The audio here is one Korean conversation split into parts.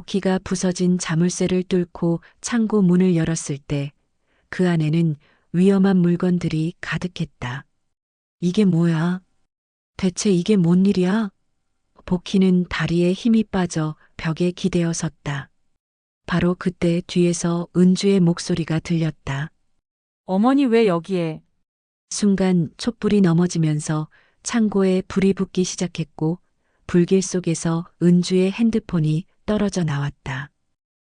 복희가 부서진 자물쇠를 뚫고 창고 문을 열었을 때 그 안에는 위험한 물건들이 가득했다. 이게 뭐야? 대체 이게 뭔 일이야? 복희는 다리에 힘이 빠져 벽에 기대어 섰다. 바로 그때 뒤에서 은주의 목소리가 들렸다. 어머니 왜 여기에? 순간 촛불이 넘어지면서 창고에 불이 붙기 시작했고 불길 속에서 은주의 핸드폰이 떨어져 나왔다.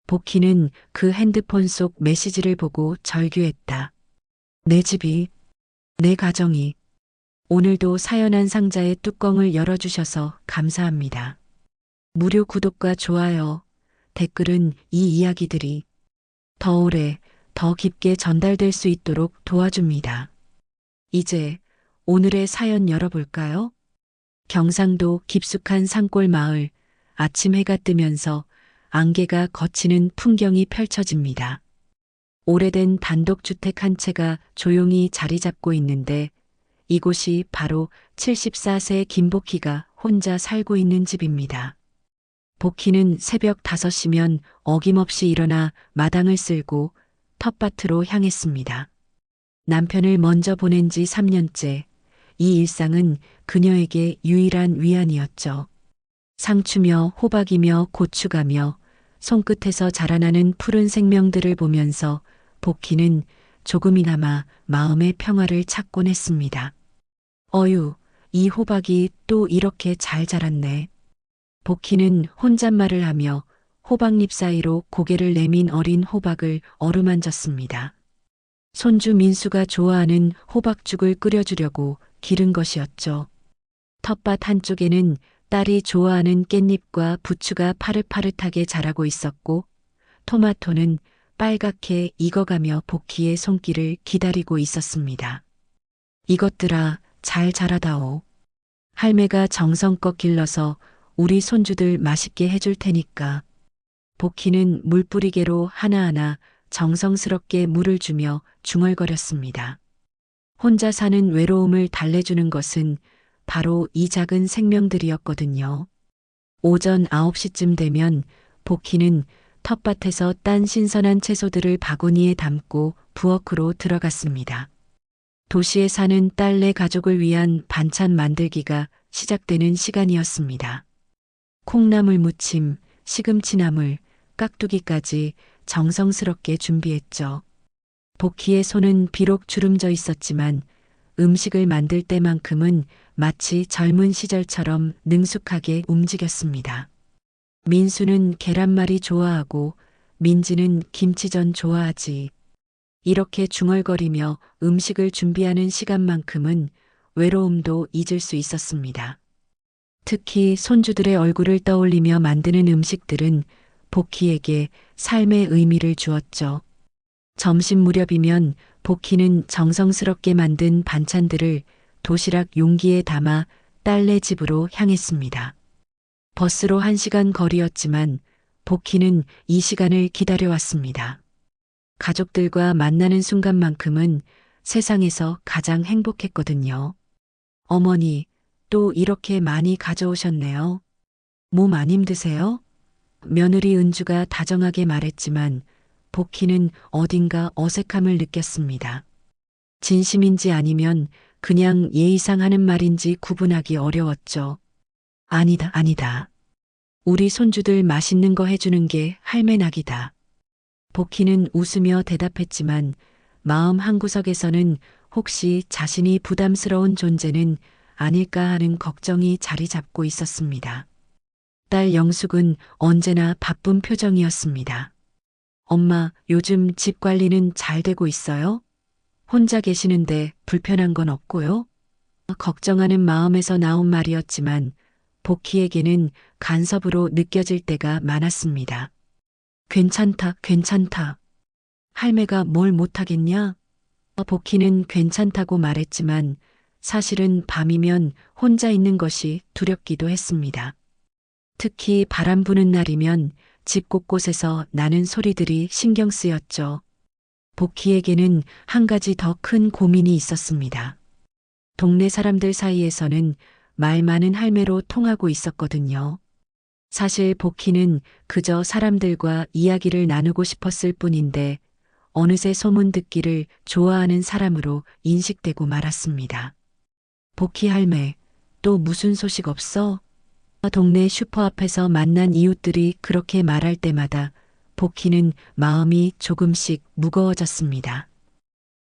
복희는 그 핸드폰 속 메시지를 보고 절규했다. 내 집이, 내 가정이, 오늘도 사연한 상자의 뚜껑을 열어주셔서 감사합니다. 무료 구독과 좋아요, 댓글은 이 이야기들이 더 오래, 더 깊게 전달될 수 있도록 도와줍니다. 이제 오늘의 사연 열어볼까요? 경상도 깊숙한 산골 마을, 아침 해가 뜨면서 안개가 걷히는 풍경이 펼쳐집니다. 오래된 단독주택 한 채가 조용히 자리 잡고 있는데 이곳이 바로 74세 김복희가 혼자 살고 있는 집입니다. 복희는 새벽 5시면 어김없이 일어나 마당을 쓸고 텃밭으로 향했습니다. 남편을 먼저 보낸 지 3년째, 이 일상은 그녀에게 유일한 위안이었죠. 상추며 호박이며 고추가며 손끝에서 자라나는 푸른 생명들을 보면서 복희는 조금이나마 마음의 평화를 찾곤 했습니다. 어유, 이 호박이 또 이렇게 잘 자랐네. 복희는 혼잣말을 하며 호박잎 사이로 고개를 내민 어린 호박을 어루만졌습니다. 손주 민수가 좋아하는 호박죽을 끓여주려고 기른 것이었죠. 텃밭 한쪽에는 딸이 좋아하는 깻잎과 부추가 파릇파릇하게 자라고 있었고 토마토는 빨갛게 익어가며 복희의 손길을 기다리고 있었습니다. 이것들아 잘 자라다오. 할매가 정성껏 길러서 우리 손주들 맛있게 해줄 테니까. 복희는 물뿌리개로 하나하나 정성스럽게 물을 주며 중얼거렸습니다. 혼자 사는 외로움을 달래주는 것은 바로 이 작은 생명들이었거든요. 오전 9시쯤 되면 복희는 텃밭에서 딴 신선한 채소들을 바구니에 담고 부엌으로 들어갔습니다. 도시에 사는 딸네 가족을 위한 반찬 만들기가 시작되는 시간이었습니다. 콩나물 무침, 시금치나물, 깍두기까지 정성스럽게 준비했죠. 복희의 손은 비록 주름져 있었지만 음식을 만들 때만큼은 마치 젊은 시절처럼 능숙하게 움직였습니다. 민수는 계란말이 좋아하고 민지는 김치전 좋아하지. 이렇게 중얼거리며 음식을 준비하는 시간만큼은 외로움도 잊을 수 있었습니다. 특히 손주들의 얼굴을 떠올리며 만드는 음식들은 복희에게 삶의 의미를 주었죠. 점심 무렵이면 복희는 정성스럽게 만든 반찬들을 도시락 용기에 담아 딸네 집으로 향했습니다. 버스로 1시간 거리였지만 복희는 이 시간을 기다려왔습니다. 가족들과 만나는 순간만큼은 세상에서 가장 행복했거든요. 어머니, 또 이렇게 많이 가져오셨네요. 몸 안 힘드세요? 며느리 은주가 다정하게 말했지만 복희는 어딘가 어색함을 느꼈습니다. 진심인지 아니면 그냥 예의상 하는 말인지 구분하기 어려웠죠. 아니다, 아니다. 우리 손주들 맛있는 거 해주는 게 할매낙이다. 복희는 웃으며 대답했지만 마음 한구석에서는 혹시 자신이 부담스러운 존재는 아닐까 하는 걱정이 자리 잡고 있었습니다. 딸 영숙은 언제나 바쁜 표정이었습니다. 엄마, 요즘 집 관리는 잘 되고 있어요? 혼자 계시는데 불편한 건 없고요? 걱정하는 마음에서 나온 말이었지만 복희에게는 간섭으로 느껴질 때가 많았습니다. 괜찮다, 괜찮다. 할매가 뭘 못하겠냐? 복희는 괜찮다고 말했지만 사실은 밤이면 혼자 있는 것이 두렵기도 했습니다. 특히 바람 부는 날이면 집 곳곳에서 나는 소리들이 신경 쓰였죠. 복희에게는 한 가지 더 큰 고민이 있었습니다. 동네 사람들 사이에서는 말 많은 할매로 통하고 있었거든요. 사실 복희는 그저 사람들과 이야기를 나누고 싶었을 뿐인데 어느새 소문 듣기를 좋아하는 사람으로 인식되고 말았습니다. 복희 할매, 또 무슨 소식 없어? 동네 슈퍼 앞에서 만난 이웃들이 그렇게 말할 때마다 복희는 마음이 조금씩 무거워졌습니다.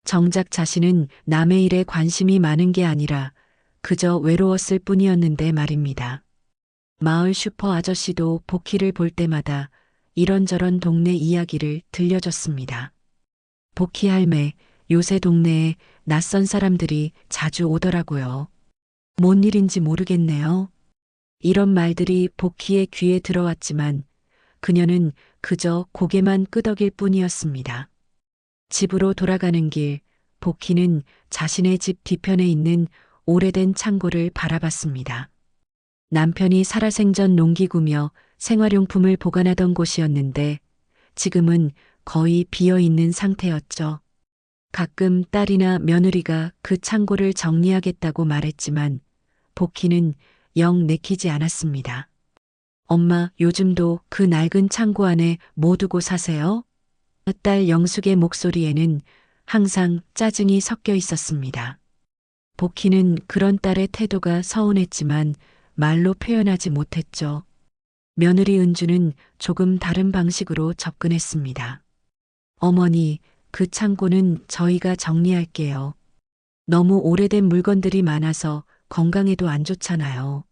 정작 자신은 남의 일에 관심이 많은 게 아니라 그저 외로웠을 뿐이었는데 말입니다. 마을 슈퍼 아저씨도 복희를 볼 때마다 이런저런 동네 이야기를 들려줬습니다. 복희 할매, 요새 동네에 낯선 사람들이 자주 오더라고요. 뭔 일인지 모르겠네요. 이런 말들이 복희의 귀에 들어왔지만 그녀는 그저 고개만 끄덕일 뿐이었습니다. 집으로 돌아가는 길, 복희는 자신의 집 뒤편에 있는 오래된 창고를 바라봤습니다. 남편이 살아생전 농기구며 생활용품을 보관하던 곳이었는데 지금은 거의 비어 있는 상태였죠. 가끔 딸이나 며느리가 그 창고를 정리하겠다고 말했지만 복희는 영 내키지 않았습니다. 엄마, 요즘도 그 낡은 창고 안에 뭐 두고 사세요? 딸 영숙의 목소리에는 항상 짜증이 섞여 있었습니다. 복희는 그런 딸의 태도가 서운했지만 말로 표현하지 못했죠. 며느리 은주는 조금 다른 방식으로 접근했습니다. 어머니, 그 창고는 저희가 정리할게요. 너무 오래된 물건들이 많아서 건강에도 안 좋잖아요.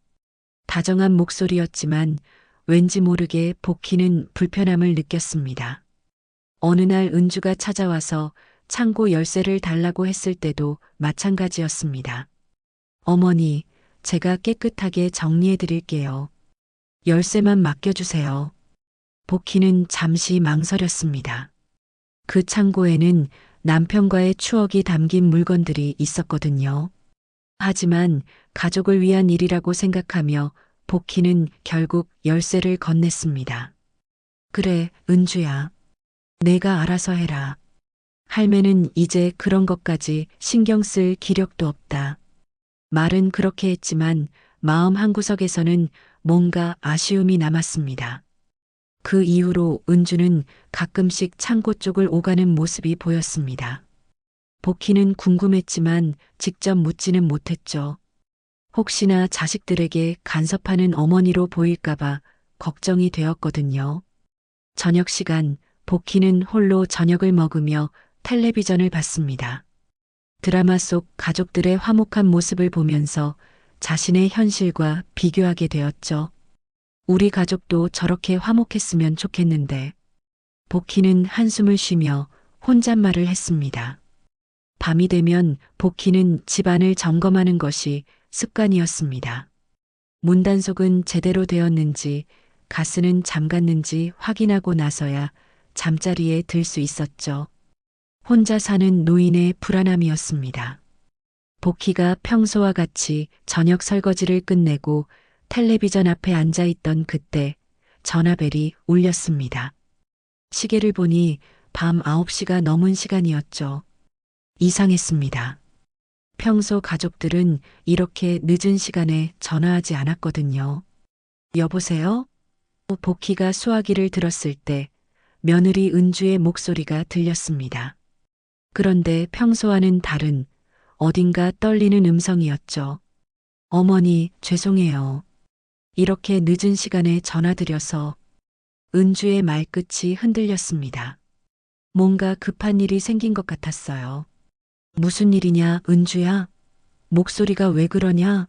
다정한 목소리였지만 왠지 모르게 복희는 불편함을 느꼈습니다. 어느 날 은주가 찾아와서 창고 열쇠를 달라고 했을 때도 마찬가지였습니다. 어머니, 제가 깨끗하게 정리해 드릴게요. 열쇠만 맡겨주세요. 복희는 잠시 망설였습니다. 그 창고에는 남편과의 추억이 담긴 물건들이 있었거든요. 하지만 가족을 위한 일이라고 생각하며 복희는 결국 열쇠를 건넸습니다. 그래, 은주야. 내가 알아서 해라. 할매는 이제 그런 것까지 신경 쓸 기력도 없다. 말은 그렇게 했지만 마음 한구석에서는 뭔가 아쉬움이 남았습니다. 그 이후로 은주는 가끔씩 창고 쪽을 오가는 모습이 보였습니다. 복희는 궁금했지만 직접 묻지는 못했죠. 혹시나 자식들에게 간섭하는 어머니로 보일까봐 걱정이 되었거든요. 저녁 시간, 복희는 홀로 저녁을 먹으며 텔레비전을 봤습니다. 드라마 속 가족들의 화목한 모습을 보면서 자신의 현실과 비교하게 되었죠. 우리 가족도 저렇게 화목했으면 좋겠는데. 복희는 한숨을 쉬며 혼잣말을 했습니다. 밤이 되면 복희는 집안을 점검하는 것이 습관이었습니다. 문단속은 제대로 되었는지, 가스는 잠갔는지 확인하고 나서야 잠자리에 들 수 있었죠. 혼자 사는 노인의 불안함이었습니다. 복희가 평소와 같이 저녁 설거지를 끝내고 텔레비전 앞에 앉아 있던 그때 전화벨이 울렸습니다. 시계를 보니 밤 9시가 넘은 시간이었죠. 이상했습니다. 평소 가족들은 이렇게 늦은 시간에 전화하지 않았거든요. 여보세요? 복희가 수화기를 들었을 때 며느리 은주의 목소리가 들렸습니다. 그런데 평소와는 다른 어딘가 떨리는 음성이었죠. 어머니, 죄송해요. 이렇게 늦은 시간에 전화드려서. 은주의 말끝이 흔들렸습니다. 뭔가 급한 일이 생긴 것 같았어요. 무슨 일이냐, 은주야? 목소리가 왜 그러냐?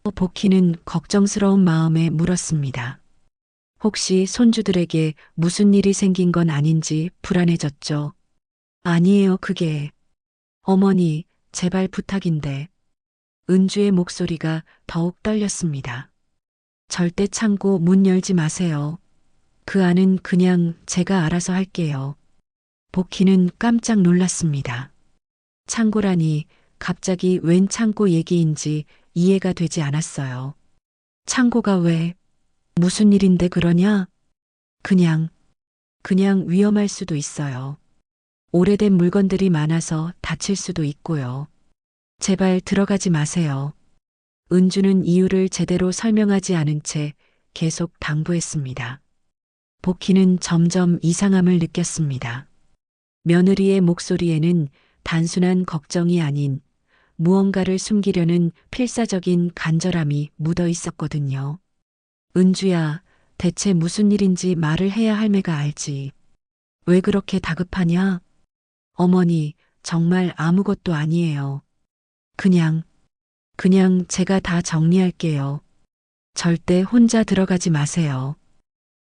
복희는 걱정스러운 마음에 물었습니다. 혹시 손주들에게 무슨 일이 생긴 건 아닌지 불안해졌죠. 아니에요, 그게. 어머니, 제발 부탁인데. 은주의 목소리가 더욱 떨렸습니다. 절대 창고 문 열지 마세요. 그 안은 그냥 제가 알아서 할게요. 복희는 깜짝 놀랐습니다. 창고라니 갑자기 웬 창고 얘기인지 이해가 되지 않았어요. 창고가 왜? 무슨 일인데 그러냐? 그냥 위험할 수도 있어요. 오래된 물건들이 많아서 다칠 수도 있고요. 제발 들어가지 마세요. 은주는 이유를 제대로 설명하지 않은 채 계속 당부했습니다. 복희는 점점 이상함을 느꼈습니다. 며느리의 목소리에는 단순한 걱정이 아닌 무언가를 숨기려는 필사적인 간절함이 묻어 있었거든요. 은주야, 대체 무슨 일인지 말을 해야 할매가 알지. 왜 그렇게 다급하냐? 어머니, 정말 아무것도 아니에요. 그냥 제가 다 정리할게요. 절대 혼자 들어가지 마세요.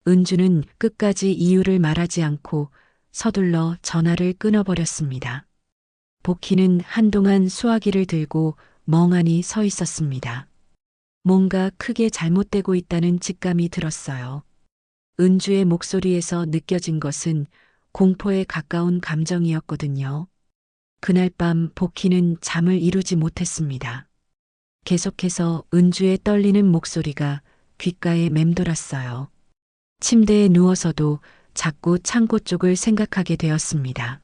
은주는 끝까지 이유를 말하지 않고 서둘러 전화를 끊어버렸습니다. 복희는 한동안 수화기를 들고 멍하니 서 있었습니다. 뭔가 크게 잘못되고 있다는 직감이 들었어요. 은주의 목소리에서 느껴진 것은 공포에 가까운 감정이었거든요. 그날 밤 복희는 잠을 이루지 못했습니다. 계속해서 은주의 떨리는 목소리가 귓가에 맴돌았어요. 침대에 누워서도 자꾸 창고 쪽을 생각하게 되었습니다.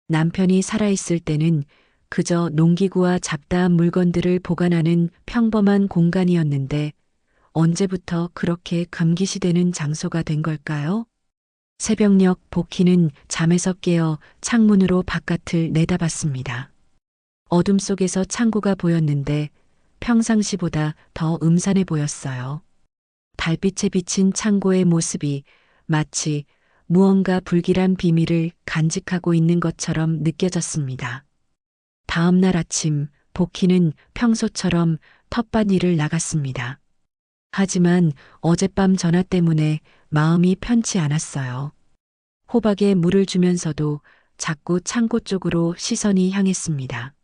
남편이 살아있을 때는 그저 농기구와 잡다한 물건들을 보관하는 평범한 공간이었는데 언제부터 그렇게 금기시되는 장소가 된 걸까요? 새벽녘 복희는 잠에서 깨어 창문으로 바깥을 내다봤습니다. 어둠 속에서 창고가 보였는데 평상시보다 더 음산해 보였어요. 달빛에 비친 창고의 모습이 마치 무언가 불길한 비밀을 간직하고 있는 것처럼 느껴졌습니다. 다음 날 아침 복희는 평소처럼 텃밭일을 나갔습니다. 하지만 어젯밤 전화 때문에 마음이 편치 않았어요. 호박에 물을 주면서도 자꾸 창고 쪽으로 시선이 향했습니다.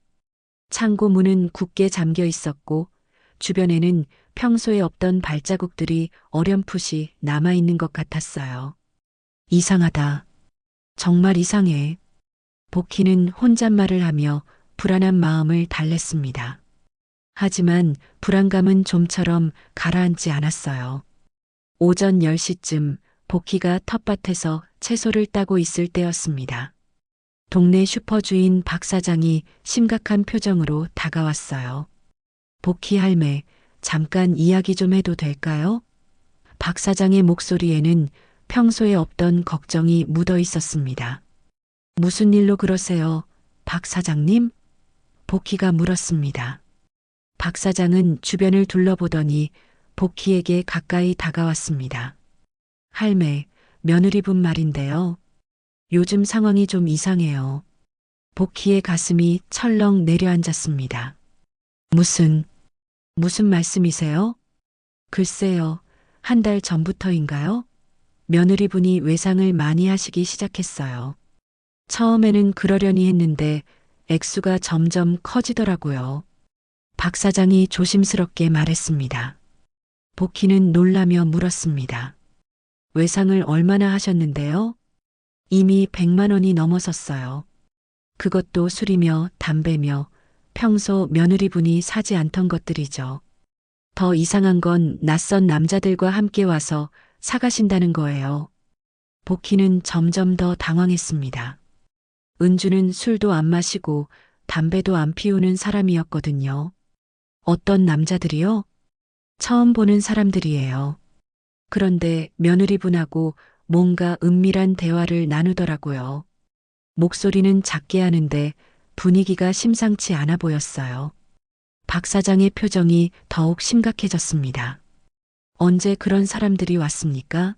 창고 문은 굳게 잠겨 있었고 주변에는 평소에 없던 발자국들이 어렴풋이 남아있는 것 같았어요. 이상하다. 정말 이상해. 복희는 혼잣말을 하며 불안한 마음을 달랬습니다. 하지만 불안감은 좀처럼 가라앉지 않았어요. 오전 10시쯤 복희가 텃밭에서 채소를 따고 있을 때였습니다. 동네 슈퍼주인 박 사장이 심각한 표정으로 다가왔어요. 복희 할매, 잠깐 이야기 좀 해도 될까요? 박 사장의 목소리에는 평소에 없던 걱정이 묻어 있었습니다. 무슨 일로 그러세요, 박 사장님? 복희가 물었습니다. 박 사장은 주변을 둘러보더니 복희에게 가까이 다가왔습니다. 할매, 며느리분 말인데요. 요즘 상황이 좀 이상해요. 복희의 가슴이 철렁 내려앉았습니다. 무슨 말씀이세요? 글쎄요, 한 달 전부터인가요? 며느리분이 외상을 많이 하시기 시작했어요. 처음에는 그러려니 했는데 액수가 점점 커지더라고요. 박 사장이 조심스럽게 말했습니다. 복희는 놀라며 물었습니다. 외상을 얼마나 하셨는데요? 이미 100만 원이 넘어섰어요. 그것도 술이며 담배며 평소 며느리분이 사지 않던 것들이죠. 더 이상한 건 낯선 남자들과 함께 와서 사가신다는 거예요. 복희는 점점 더 당황했습니다. 은주는 술도 안 마시고 담배도 안 피우는 사람이었거든요. 어떤 남자들이요? 처음 보는 사람들이에요. 그런데 며느리분하고 뭔가 은밀한 대화를 나누더라고요. 목소리는 작게 하는데 분위기가 심상치 않아 보였어요. 박 사장의 표정이 더욱 심각해졌습니다. 언제 그런 사람들이 왔습니까?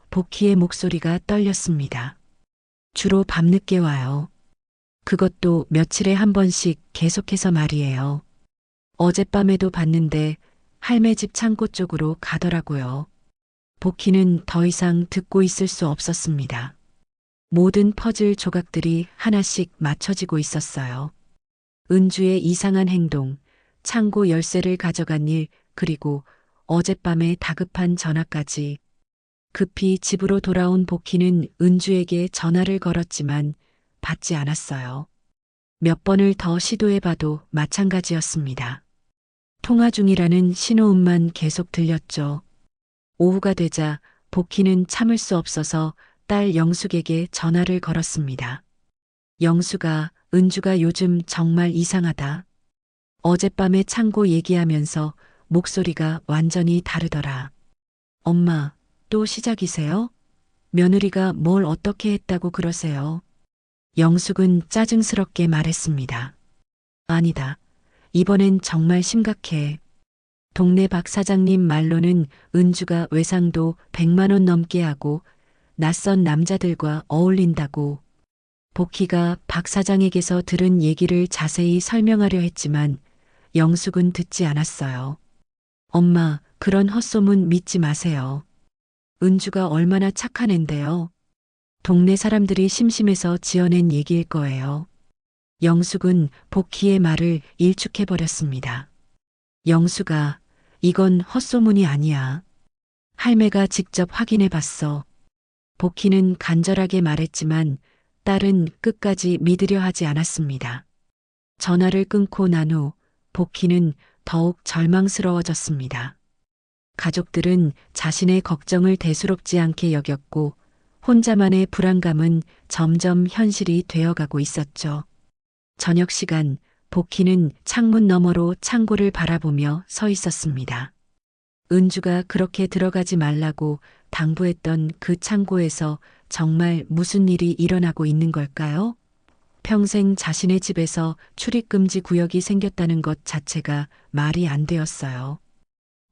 복희의 목소리가 떨렸습니다. 주로 밤늦게 와요. 그것도 며칠에 한 번씩 계속해서 말이에요. 어젯밤에도 봤는데 할매 집 창고 쪽으로 가더라고요. 복희는 더 이상 듣고 있을 수 없었습니다. 모든 퍼즐 조각들이 하나씩 맞춰지고 있었어요. 은주의 이상한 행동, 창고 열쇠를 가져간 일, 그리고 어젯밤의 다급한 전화까지. 급히 집으로 돌아온 복희는 은주에게 전화를 걸었지만 받지 않았어요. 몇 번을 더 시도해봐도 마찬가지였습니다. 통화 중이라는 신호음만 계속 들렸죠. 오후가 되자 복희는 참을 수 없어서 딸 영숙에게 전화를 걸었습니다. 영숙아, 은주가 요즘 정말 이상하다. 어젯밤에 창고 얘기하면서 목소리가 완전히 다르더라. 엄마, 또 시작이세요? 며느리가 뭘 어떻게 했다고 그러세요? 영숙은 짜증스럽게 말했습니다. 아니다. 이번엔 정말 심각해. 동네 박 사장님 말로는 은주가 외상도 100만 원 넘게 하고 낯선 남자들과 어울린다고. 복희가 박 사장에게서 들은 얘기를 자세히 설명하려 했지만 영숙은 듣지 않았어요. 엄마, 그런 헛소문 믿지 마세요. 은주가 얼마나 착한 앤데요. 동네 사람들이 심심해서 지어낸 얘기일 거예요. 영숙은 복희의 말을 일축해버렸습니다. 영숙아, 이건 헛소문이 아니야. 할매가 직접 확인해 봤어. 복희는 간절하게 말했지만 딸은 끝까지 믿으려 하지 않았습니다. 전화를 끊고 난 후 복희는 더욱 절망스러워졌습니다. 가족들은 자신의 걱정을 대수롭지 않게 여겼고 혼자만의 불안감은 점점 현실이 되어가고 있었죠. 저녁 시간 복희는 창문 너머로 창고를 바라보며 서 있었습니다. 은주가 그렇게 들어가지 말라고 당부했던 그 창고에서 정말 무슨 일이 일어나고 있는 걸까요? 평생 자신의 집에서 출입금지 구역이 생겼다는 것 자체가 말이 안 되었어요.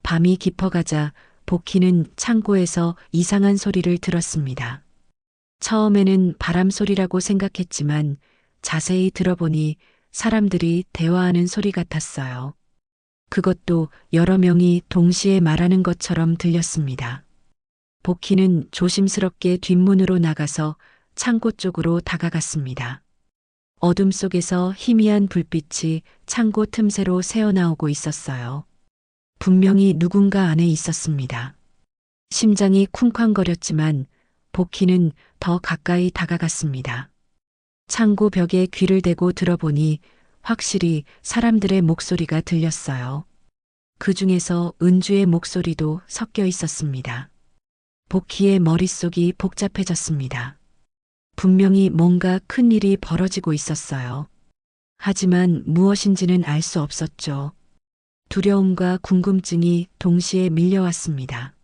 밤이 깊어가자 복희는 창고에서 이상한 소리를 들었습니다. 처음에는 바람 소리라고 생각했지만 자세히 들어보니 사람들이 대화하는 소리 같았어요. 그것도 여러 명이 동시에 말하는 것처럼 들렸습니다. 복희는 조심스럽게 뒷문으로 나가서 창고 쪽으로 다가갔습니다. 어둠 속에서 희미한 불빛이 창고 틈새로 새어나오고 있었어요. 분명히 누군가 안에 있었습니다. 심장이 쿵쾅거렸지만 복희는 더 가까이 다가갔습니다. 창고 벽에 귀를 대고 들어보니 확실히 사람들의 목소리가 들렸어요. 그 중에서 은주의 목소리도 섞여 있었습니다. 복희의 머릿속이 복잡해졌습니다. 분명히 뭔가 큰 일이 벌어지고 있었어요. 하지만 무엇인지는 알 수 없었죠. 두려움과 궁금증이 동시에 밀려왔습니다.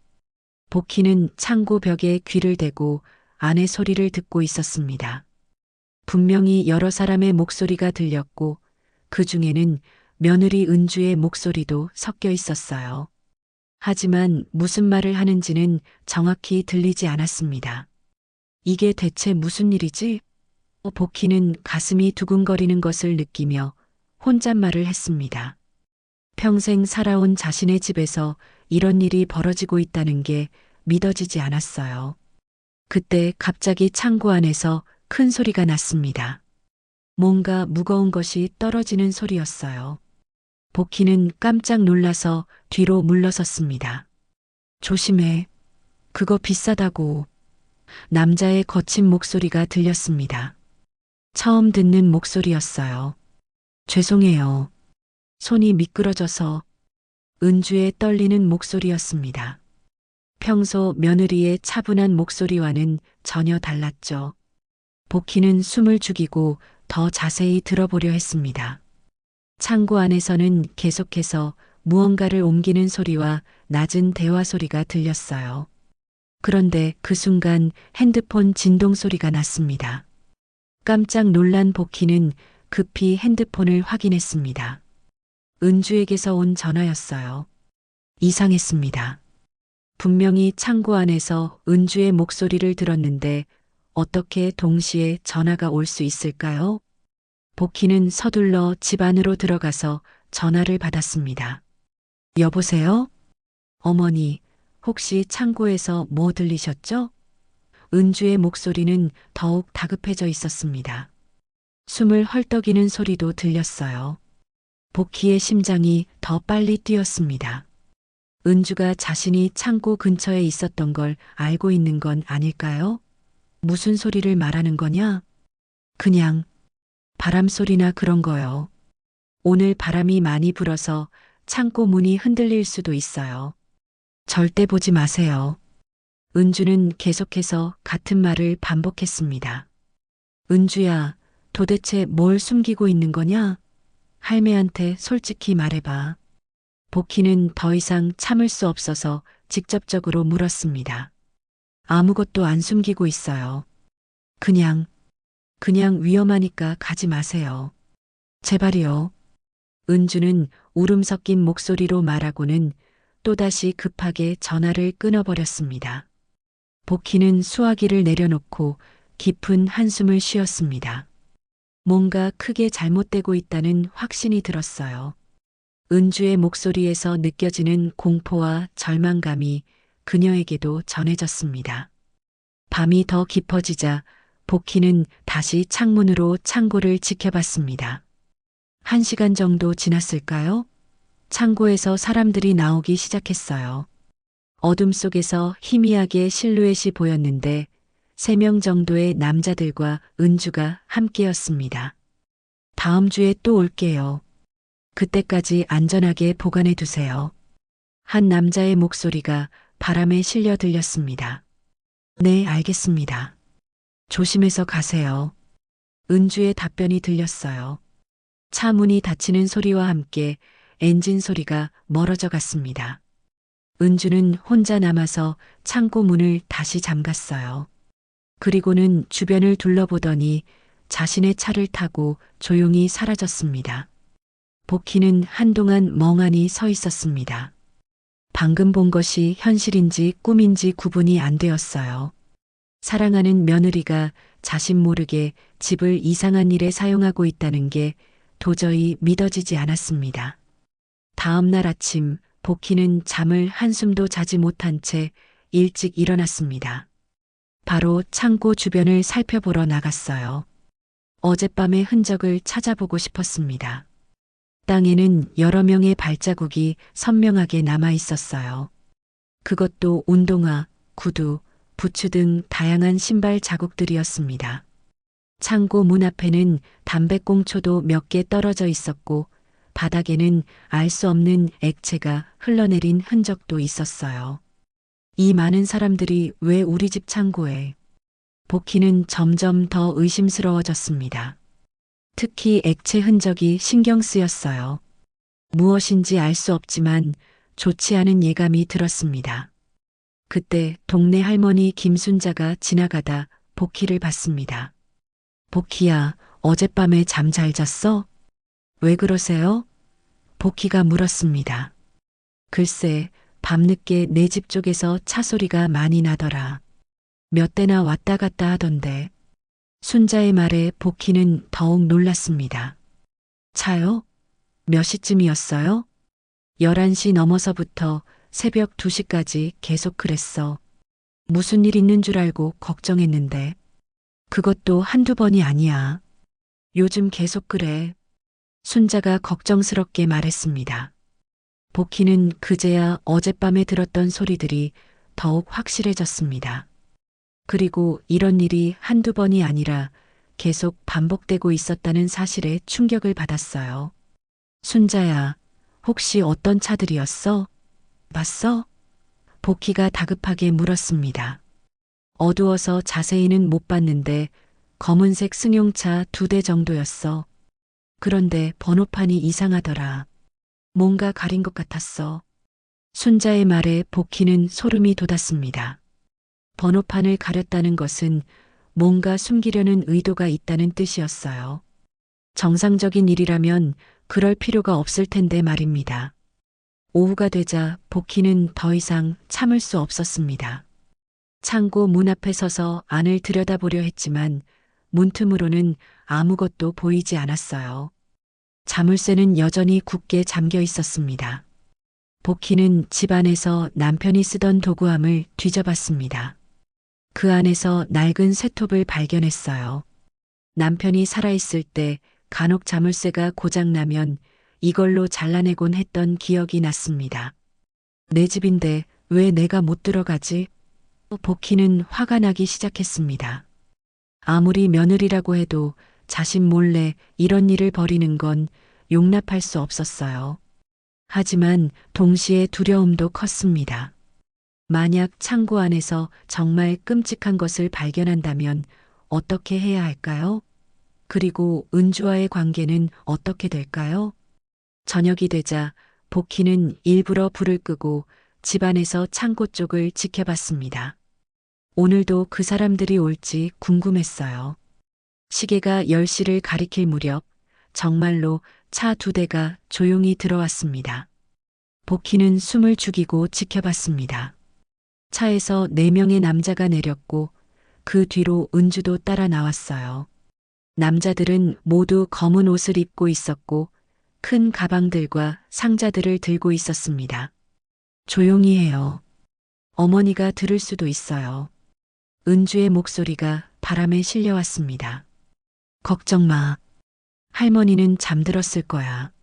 복희는 창고 벽에 귀를 대고 안의 소리를 듣고 있었습니다. 분명히 여러 사람의 목소리가 들렸고 그 중에는 며느리 은주의 목소리도 섞여 있었어요. 하지만 무슨 말을 하는지는 정확히 들리지 않았습니다. 이게 대체 무슨 일이지? 복희는 가슴이 두근거리는 것을 느끼며 혼잣말을 했습니다. 평생 살아온 자신의 집에서 이런 일이 벌어지고 있다는 게 믿어지지 않았어요. 그때 갑자기 창고 안에서 큰 소리가 났습니다. 뭔가 무거운 것이 떨어지는 소리였어요. 복희는 깜짝 놀라서 뒤로 물러섰습니다. 조심해. 그거 비싸다고. 남자의 거친 목소리가 들렸습니다. 처음 듣는 목소리였어요. 죄송해요. 손이 미끄러져서. 은주의 떨리는 목소리였습니다. 평소 며느리의 차분한 목소리와는 전혀 달랐죠. 복희는 숨을 죽이고 더 자세히 들어보려 했습니다. 창고 안에서는 계속해서 무언가를 옮기는 소리와 낮은 대화 소리가 들렸어요. 그런데 그 순간 핸드폰 진동 소리가 났습니다. 깜짝 놀란 복희는 급히 핸드폰을 확인했습니다. 은주에게서 온 전화였어요. 이상했습니다. 분명히 창고 안에서 은주의 목소리를 들었는데 어떻게 동시에 전화가 올 수 있을까요? 복희는 서둘러 집 안으로 들어가서 전화를 받았습니다. 여보세요? 어머니, 혹시 창고에서 뭐 들리셨죠? 은주의 목소리는 더욱 다급해져 있었습니다. 숨을 헐떡이는 소리도 들렸어요. 복희의 심장이 더 빨리 뛰었습니다. 은주가 자신이 창고 근처에 있었던 걸 알고 있는 건 아닐까요? 무슨 소리를 말하는 거냐? 그냥 바람 소리나 그런 거요. 오늘 바람이 많이 불어서 창고 문이 흔들릴 수도 있어요. 절대 보지 마세요. 은주는 계속해서 같은 말을 반복했습니다. 은주야, 도대체 뭘 숨기고 있는 거냐? 할매한테 솔직히 말해봐. 복희는 더 이상 참을 수 없어서 직접적으로 물었습니다. 아무것도 안 숨기고 있어요. 그냥 위험하니까 가지 마세요. 제발이요. 은주는 울음 섞인 목소리로 말하고는 또다시 급하게 전화를 끊어버렸습니다. 복희는 수화기를 내려놓고 깊은 한숨을 쉬었습니다. 뭔가 크게 잘못되고 있다는 확신이 들었어요. 은주의 목소리에서 느껴지는 공포와 절망감이 그녀에게도 전해졌습니다. 밤이 더 깊어지자 복희는 다시 창문으로 창고를 지켜봤습니다. 1시간 정도 지났을까요? 창고에서 사람들이 나오기 시작했어요. 어둠 속에서 희미하게 실루엣이 보였는데 3명 정도의 남자들과 은주가 함께였습니다. 다음 주에 또 올게요. 그때까지 안전하게 보관해 두세요. 한 남자의 목소리가 바람에 실려 들렸습니다. 네, 알겠습니다. 조심해서 가세요. 은주의 답변이 들렸어요. 차 문이 닫히는 소리와 함께 엔진 소리가 멀어져 갔습니다. 은주는 혼자 남아서 창고 문을 다시 잠갔어요. 그리고는 주변을 둘러보더니 자신의 차를 타고 조용히 사라졌습니다. 복희는 한동안 멍하니 서 있었습니다. 방금 본 것이 현실인지 꿈인지 구분이 안 되었어요. 사랑하는 며느리가 자신 모르게 집을 이상한 일에 사용하고 있다는 게 도저히 믿어지지 않았습니다. 다음 날 아침 복희는 잠을 한숨도 자지 못한 채 일찍 일어났습니다. 바로 창고 주변을 살펴보러 나갔어요. 어젯밤의 흔적을 찾아보고 싶었습니다. 땅에는 여러 명의 발자국이 선명하게 남아 있었어요. 그것도 운동화, 구두, 부츠 등 다양한 신발 자국들이었습니다. 창고 문 앞에는 담배꽁초도 몇 개 떨어져 있었고 바닥에는 알 수 없는 액체가 흘러내린 흔적도 있었어요. 이 많은 사람들이 왜 우리 집 창고에? 복희는 점점 더 의심스러워졌습니다. 특히 액체 흔적이 신경 쓰였어요. 무엇인지 알 수 없지만 좋지 않은 예감이 들었습니다. 그때 동네 할머니 김순자가 지나가다 복희를 봤습니다. 복희야, 어젯밤에 잠 잘 잤어? 왜 그러세요? 복희가 물었습니다. 글쎄, 밤늦게 내 집 쪽에서 차 소리가 많이 나더라. 몇 대나 왔다 갔다 하던데. 순자의 말에 복희는 더욱 놀랐습니다. 차요? 몇 시쯤이었어요? 11시 넘어서부터 새벽 2시까지 계속 그랬어. 무슨 일 있는 줄 알고 걱정했는데. 그것도 한두 번이 아니야. 요즘 계속 그래. 순자가 걱정스럽게 말했습니다. 복희는 그제야 어젯밤에 들었던 소리들이 더욱 확실해졌습니다. 그리고 이런 일이 한두 번이 아니라 계속 반복되고 있었다는 사실에 충격을 받았어요. 순자야, 혹시 어떤 차들이었어? 봤어? 복희가 다급하게 물었습니다. 어두워서 자세히는 못 봤는데 검은색 승용차 2대 정도였어. 그런데 번호판이 이상하더라. 뭔가 가린 것 같았어. 순자의 말에 복희는 소름이 돋았습니다. 번호판을 가렸다는 것은 뭔가 숨기려는 의도가 있다는 뜻이었어요. 정상적인 일이라면 그럴 필요가 없을 텐데 말입니다. 오후가 되자 복희는 더 이상 참을 수 없었습니다. 창고 문 앞에 서서 안을 들여다보려 했지만 문틈으로는 아무것도 보이지 않았어요. 자물쇠는 여전히 굳게 잠겨 있었습니다. 복희는 집 안에서 남편이 쓰던 도구함을 뒤져봤습니다. 그 안에서 낡은 쇠톱을 발견했어요. 남편이 살아있을 때 간혹 자물쇠가 고장나면 이걸로 잘라내곤 했던 기억이 났습니다. 내 집인데 왜 내가 못 들어가지? 복희는 화가 나기 시작했습니다. 아무리 며느리라고 해도 자신 몰래 이런 일을 벌이는 건 용납할 수 없었어요. 하지만 동시에 두려움도 컸습니다. 만약 창고 안에서 정말 끔찍한 것을 발견한다면 어떻게 해야 할까요? 그리고 은주와의 관계는 어떻게 될까요? 저녁이 되자 복희는 일부러 불을 끄고 집안에서 창고 쪽을 지켜봤습니다. 오늘도 그 사람들이 올지 궁금했어요. 시계가 10시를 가리킬 무렵 정말로 차 2대가 조용히 들어왔습니다. 복희는 숨을 죽이고 지켜봤습니다. 차에서 4명의 남자가 내렸고 그 뒤로 은주도 따라 나왔어요. 남자들은 모두 검은 옷을 입고 있었고 큰 가방들과 상자들을 들고 있었습니다. 조용히 해요. 어머니가 들을 수도 있어요. 은주의 목소리가 바람에 실려왔습니다. 걱정 마. 할머니는 잠들었을 거야.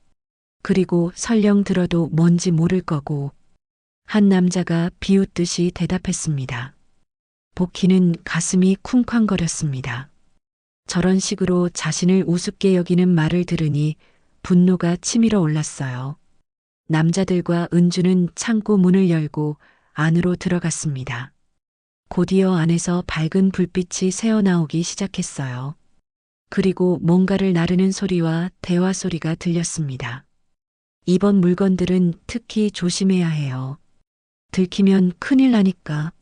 그리고 설령 들어도 뭔지 모를 거고. 한 남자가 비웃듯이 대답했습니다. 복희는 가슴이 쿵쾅거렸습니다. 저런 식으로 자신을 우습게 여기는 말을 들으니 분노가 치밀어 올랐어요. 남자들과 은주는 창고 문을 열고 안으로 들어갔습니다. 곧이어 안에서 밝은 불빛이 새어나오기 시작했어요. 그리고 뭔가를 나르는 소리와 대화 소리가 들렸습니다. 이번 물건들은 특히 조심해야 해요. 들키면 큰일 나니까.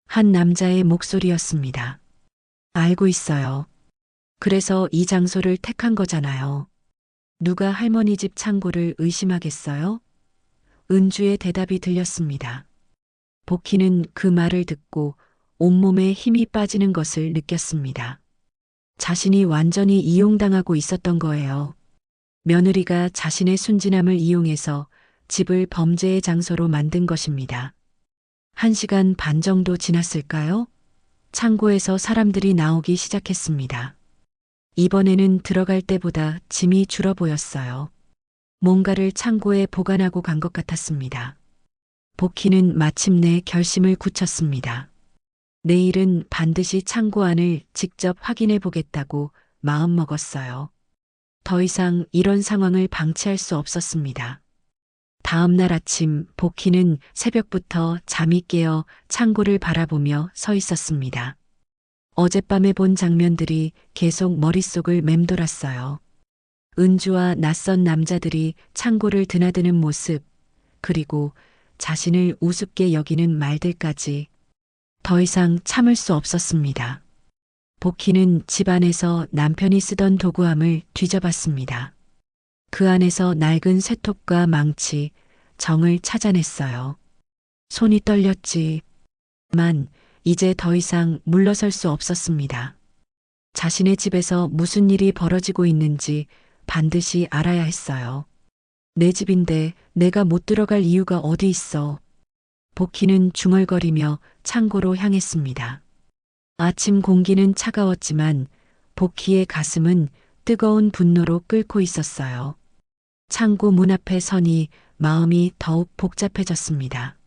한 남자의 목소리였습니다. 알고 있어요. 그래서 이 장소를 택한 거잖아요. 누가 할머니 집 창고를 의심하겠어요? 은주의 대답이 들렸습니다. 복희는 그 말을 듣고 온몸에 힘이 빠지는 것을 느꼈습니다. 자신이 완전히 이용당하고 있었던 거예요. 며느리가 자신의 순진함을 이용해서 집을 범죄의 장소로 만든 것입니다. 1시간 반 정도 지났을까요? 창고에서 사람들이 나오기 시작했습니다. 이번에는 들어갈 때보다 짐이 줄어 보였어요. 뭔가를 창고에 보관하고 간 것 같았습니다. 복희는 마침내 결심을 굳혔습니다. 내일은 반드시 창고 안을 직접 확인해 보겠다고 마음먹었어요. 더 이상 이런 상황을 방치할 수 없었습니다. 다음 날 아침 복희는 새벽부터 잠이 깨어 창고를 바라보며 서 있었습니다. 어젯밤에 본 장면들이 계속 머릿속을 맴돌았어요. 은주와 낯선 남자들이 창고를 드나드는 모습, 그리고 자신을 우습게 여기는 말들까지 더 이상 참을 수 없었습니다. 복희는 집 안에서 남편이 쓰던 도구함을 뒤져봤습니다. 그 안에서 낡은 쇠톱과 망치, 정을 찾아냈어요. 손이 떨렸지만 이제 더 이상 물러설 수 없었습니다. 자신의 집에서 무슨 일이 벌어지고 있는지 반드시 알아야 했어요. 내 집인데 내가 못 들어갈 이유가 어디 있어. 복희는 중얼거리며 창고로 향했습니다. 아침 공기는 차가웠지만 복희의 가슴은 뜨거운 분노로 끓고 있었어요. 창고 문 앞에 서니 마음이 더욱 복잡해졌습니다.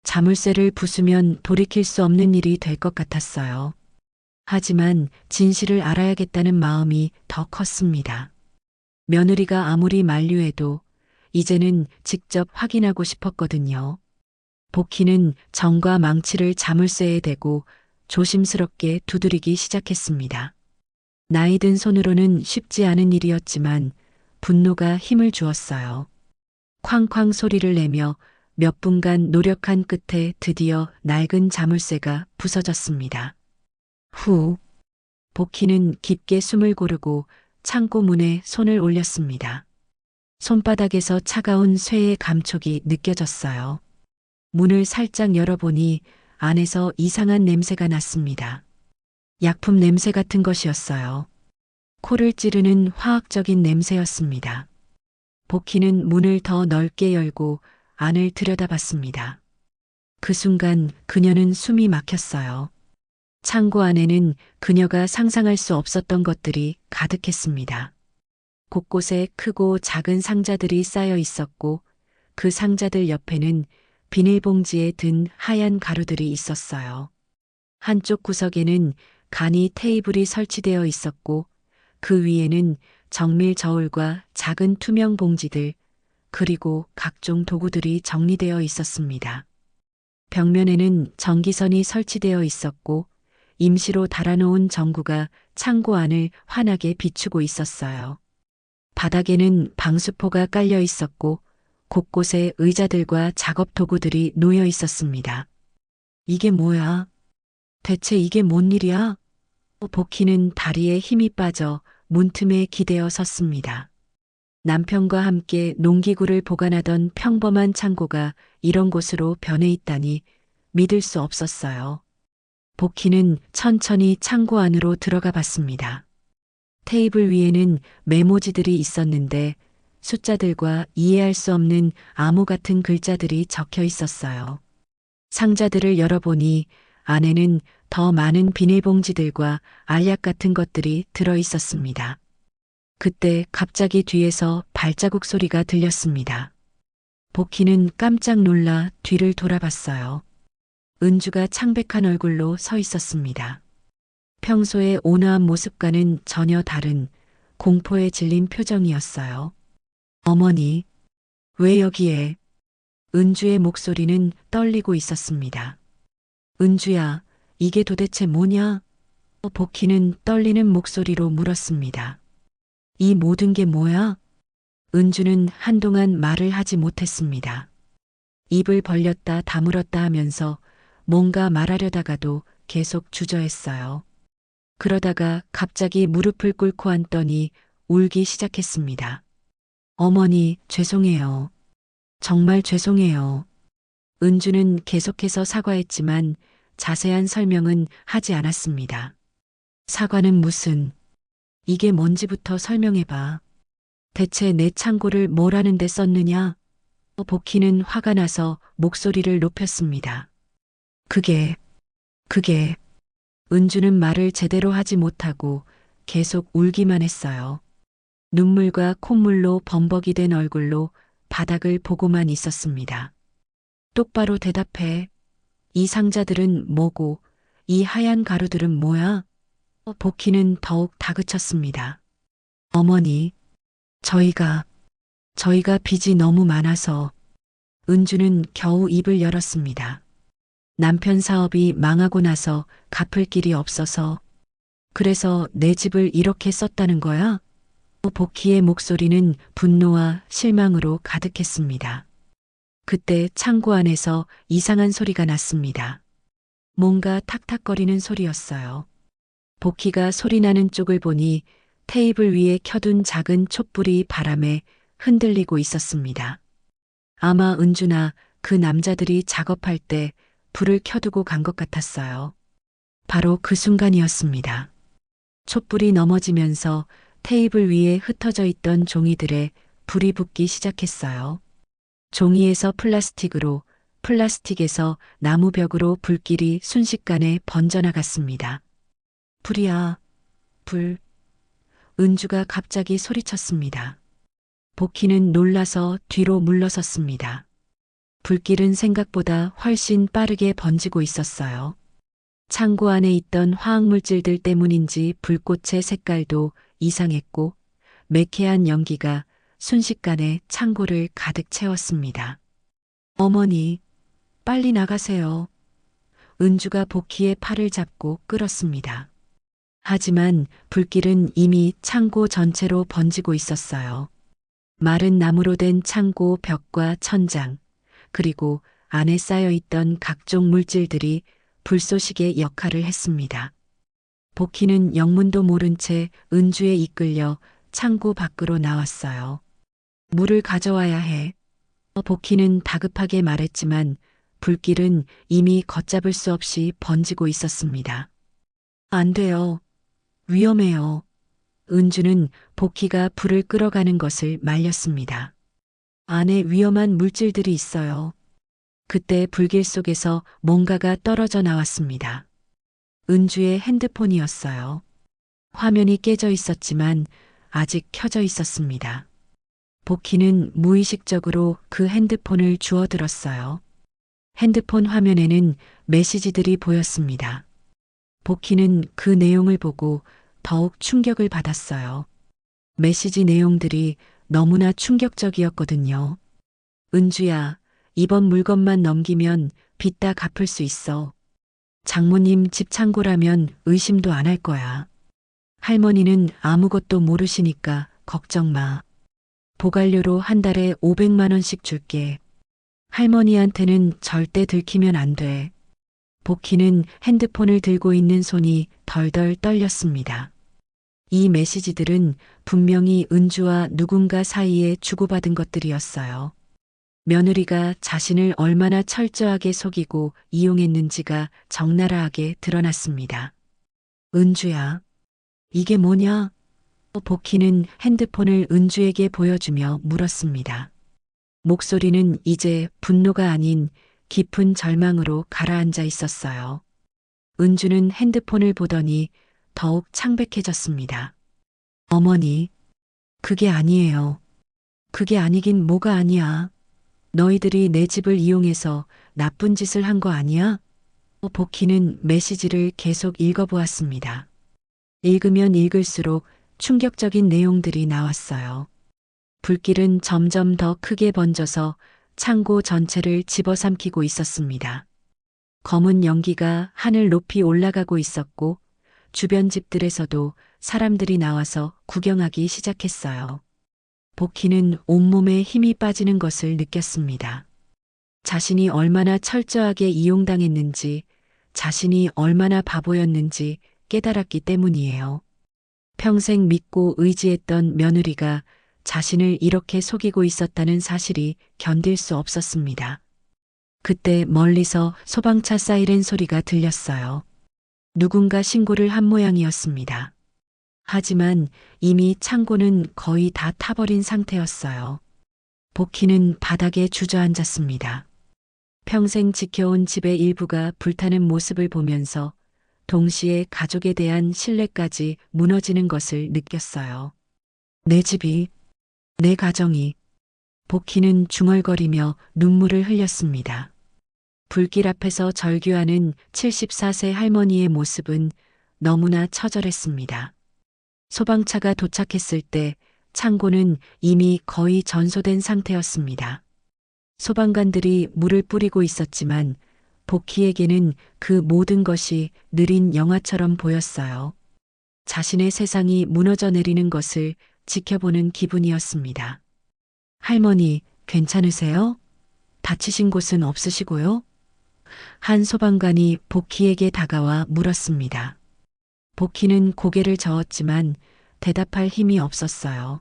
자물쇠를 부수면 돌이킬 수 없는 일이 될 것 같았어요. 하지만 진실을 알아야겠다는 마음이 더 컸습니다. 며느리가 아무리 만류해도 이제는 직접 확인하고 싶었거든요. 복희는 정과 망치를 자물쇠에 대고 조심스럽게 두드리기 시작했습니다. 나이든 손으로는 쉽지 않은 일이었지만 분노가 힘을 주었어요. 쾅쾅 소리를 내며 몇 분간 노력한 끝에 드디어 낡은 자물쇠가 부서졌습니다. 후, 복희는 깊게 숨을 고르고 창고 문에 손을 올렸습니다. 손바닥에서 차가운 쇠의 감촉이 느껴졌어요. 문을 살짝 열어보니 안에서 이상한 냄새가 났습니다. 약품 냄새 같은 것이었어요. 코를 찌르는 화학적인 냄새였습니다. 복희는 문을 더 넓게 열고 안을 들여다봤습니다. 그 순간 그녀는 숨이 막혔어요. 창고 안에는 그녀가 상상할 수 없었던 것들이 가득했습니다. 곳곳에 크고 작은 상자들이 쌓여 있었고 그 상자들 옆에는 비닐봉지에 든 하얀 가루들이 있었어요. 한쪽 구석에는 간이 테이블이 설치되어 있었고 그 위에는 정밀 저울과 작은 투명 봉지들 그리고 각종 도구들이 정리되어 있었습니다. 벽면에는 전기선이 설치되어 있었고 임시로 달아놓은 전구가 창고 안을 환하게 비추고 있었어요. 바닥에는 방수포가 깔려 있었고 곳곳에 의자들과 작업 도구들이 놓여 있었습니다. 이게 뭐야? 대체 이게 뭔 일이야? 복희는 다리에 힘이 빠져 문틈에 기대어 섰습니다. 남편과 함께 농기구를 보관하던 평범한 창고가 이런 곳으로 변해 있다니 믿을 수 없었어요. 복희는 천천히 창고 안으로 들어가 봤습니다. 테이블 위에는 메모지들이 있었는데 숫자들과 이해할 수 없는 암호 같은 글자들이 적혀 있었어요. 상자들을 열어보니 안에는 더 많은 비닐봉지들과 알약 같은 것들이 들어 있었습니다. 그때 갑자기 뒤에서 발자국 소리가 들렸습니다. 복희는 깜짝 놀라 뒤를 돌아봤어요. 은주가 창백한 얼굴로 서 있었습니다. 평소의 온화한 모습과는 전혀 다른 공포에 질린 표정이었어요. 어머니, 왜 여기에? 은주의 목소리는 떨리고 있었습니다. 은주야, 이게 도대체 뭐냐? 복희는 떨리는 목소리로 물었습니다. 이 모든 게 뭐야? 은주는 한동안 말을 하지 못했습니다. 입을 벌렸다 다물었다 하면서 뭔가 말하려다가도 계속 주저했어요. 그러다가 갑자기 무릎을 꿇고 앉더니 울기 시작했습니다. 어머니, 죄송해요. 정말 죄송해요. 은주는 계속해서 사과했지만 자세한 설명은 하지 않았습니다. 사과는 무슨, 이게 뭔지부터 설명해봐. 대체 내 창고를 뭘 하는데 썼느냐? 복희는 화가 나서 목소리를 높였습니다. 그게, 은주는 말을 제대로 하지 못하고 계속 울기만 했어요. 눈물과 콧물로 범벅이 된 얼굴로 바닥을 보고만 있었습니다. 똑바로 대답해. 이 상자들은 뭐고 이 하얀 가루들은 뭐야? 복희는 더욱 다그쳤습니다. 어머니, 저희가 빚이 너무 많아서. 은주는 겨우 입을 열었습니다. 남편 사업이 망하고 나서 갚을 길이 없어서. 그래서 내 집을 이렇게 썼다는 거야? 복희의 목소리는 분노와 실망으로 가득했습니다. 그때 창고 안에서 이상한 소리가 났습니다. 뭔가 탁탁거리는 소리였어요. 복희가 소리나는 쪽을 보니 테이블 위에 켜둔 작은 촛불이 바람에 흔들리고 있었습니다. 아마 은주나 그 남자들이 작업할 때 불을 켜두고 간 것 같았어요. 바로 그 순간이었습니다. 촛불이 넘어지면서 테이블 위에 흩어져 있던 종이들에 불이 붙기 시작했어요. 종이에서 플라스틱으로, 플라스틱에서 나무벽으로 불길이 순식간에 번져나갔습니다. 불이야, 불. 은주가 갑자기 소리쳤습니다. 복희는 놀라서 뒤로 물러섰습니다. 불길은 생각보다 훨씬 빠르게 번지고 있었어요. 창고 안에 있던 화학물질들 때문인지 불꽃의 색깔도 이상했고 매캐한 연기가 순식간에 창고를 가득 채웠습니다. 어머니, 빨리 나가세요. 은주가 복희의 팔을 잡고 끌었습니다. 하지만 불길은 이미 창고 전체로 번지고 있었어요. 마른 나무로 된 창고 벽과 천장, 그리고 안에 쌓여있던 각종 물질들이 불쏘시개 역할을 했습니다. 복희는 영문도 모른 채 은주에 이끌려 창고 밖으로 나왔어요. 물을 가져와야 해. 복희는 다급하게 말했지만 불길은 이미 걷잡을 수 없이 번지고 있었습니다. 안 돼요. 위험해요. 은주는 복희가 불을 끌어가는 것을 말렸습니다. 안에 위험한 물질들이 있어요. 그때 불길 속에서 뭔가가 떨어져 나왔습니다. 은주의 핸드폰이었어요. 화면이 깨져 있었지만 아직 켜져 있었습니다. 복희는 무의식적으로 그 핸드폰을 주워들었어요. 핸드폰 화면에는 메시지들이 보였습니다. 복희는 그 내용을 보고 더욱 충격을 받았어요. 메시지 내용들이 너무나 충격적이었거든요. 은주야, 이번 물건만 넘기면 빚 다 갚을 수 있어. 장모님 집 창고라면 의심도 안 할 거야. 할머니는 아무것도 모르시니까 걱정 마. 보관료로 한 달에 500만 원씩 줄게. 할머니한테는 절대 들키면 안 돼. 복희는 핸드폰을 들고 있는 손이 덜덜 떨렸습니다. 이 메시지들은 분명히 은주와 누군가 사이에 주고받은 것들이었어요. 며느리가 자신을 얼마나 철저하게 속이고 이용했는지가 적나라하게 드러났습니다. 은주야, 이게 뭐냐? 복희는 핸드폰을 은주에게 보여주며 물었습니다. 목소리는 이제 분노가 아닌 깊은 절망으로 가라앉아 있었어요. 은주는 핸드폰을 보더니 더욱 창백해졌습니다. 어머니, 그게 아니에요. 그게 아니긴 뭐가 아니야. 너희들이 내 집을 이용해서 나쁜 짓을 한 거 아니야? 복희는 메시지를 계속 읽어보았습니다. 읽으면 읽을수록 충격적인 내용들이 나왔어요. 불길은 점점 더 크게 번져서 창고 전체를 집어삼키고 있었습니다. 검은 연기가 하늘 높이 올라가고 있었고 주변 집들에서도 사람들이 나와서 구경하기 시작했어요. 복희는 온몸에 힘이 빠지는 것을 느꼈습니다. 자신이 얼마나 철저하게 이용당했는지, 자신이 얼마나 바보였는지 깨달았기 때문이에요. 평생 믿고 의지했던 며느리가 자신을 이렇게 속이고 있었다는 사실이 견딜 수 없었습니다. 그때 멀리서 소방차 사이렌 소리가 들렸어요. 누군가 신고를 한 모양이었습니다. 하지만 이미 창고는 거의 다 타버린 상태였어요. 복희는 바닥에 주저앉았습니다. 평생 지켜온 집의 일부가 불타는 모습을 보면서 동시에 가족에 대한 신뢰까지 무너지는 것을 느꼈어요. 내 집이, 내 가정이. 복희는 중얼거리며 눈물을 흘렸습니다. 불길 앞에서 절규하는 74세 할머니의 모습은 너무나 처절했습니다. 소방차가 도착했을 때 창고는 이미 거의 전소된 상태였습니다. 소방관들이 물을 뿌리고 있었지만 복희에게는 그 모든 것이 느린 영화처럼 보였어요. 자신의 세상이 무너져 내리는 것을 지켜보는 기분이었습니다. 할머니, 괜찮으세요? 다치신 곳은 없으시고요? 한 소방관이 복희에게 다가와 물었습니다. 복희는 고개를 저었지만 대답할 힘이 없었어요.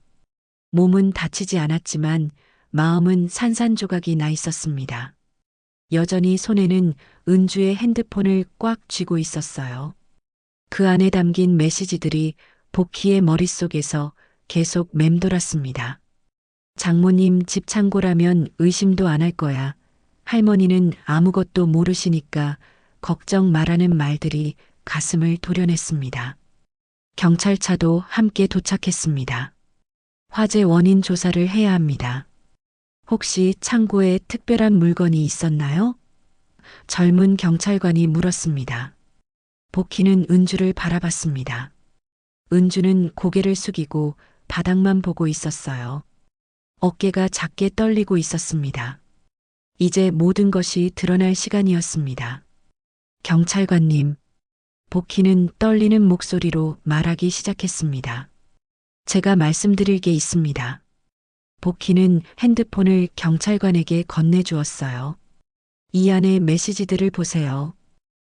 몸은 다치지 않았지만 마음은 산산조각이 나 있었습니다. 여전히 손에는 은주의 핸드폰을 꽉 쥐고 있었어요. 그 안에 담긴 메시지들이 복희의 머릿속에서 계속 맴돌았습니다. 장모님 집 창고라면 의심도 안 할 거야. 할머니는 아무것도 모르시니까 걱정 말라는 말들이 가슴을 도려냈습니다. 경찰차도 함께 도착했습니다. 화재 원인 조사를 해야 합니다. 혹시 창고에 특별한 물건이 있었나요? 젊은 경찰관이 물었습니다. 복희는 은주를 바라봤습니다. 은주는 고개를 숙이고 바닥만 보고 있었어요. 어깨가 작게 떨리고 있었습니다. 이제 모든 것이 드러날 시간이었습니다. 경찰관님, 복희는 떨리는 목소리로 말하기 시작했습니다. 제가 말씀드릴 게 있습니다. 복희는 핸드폰을 경찰관에게 건네주었어요. 이 안에 메시지들을 보세요.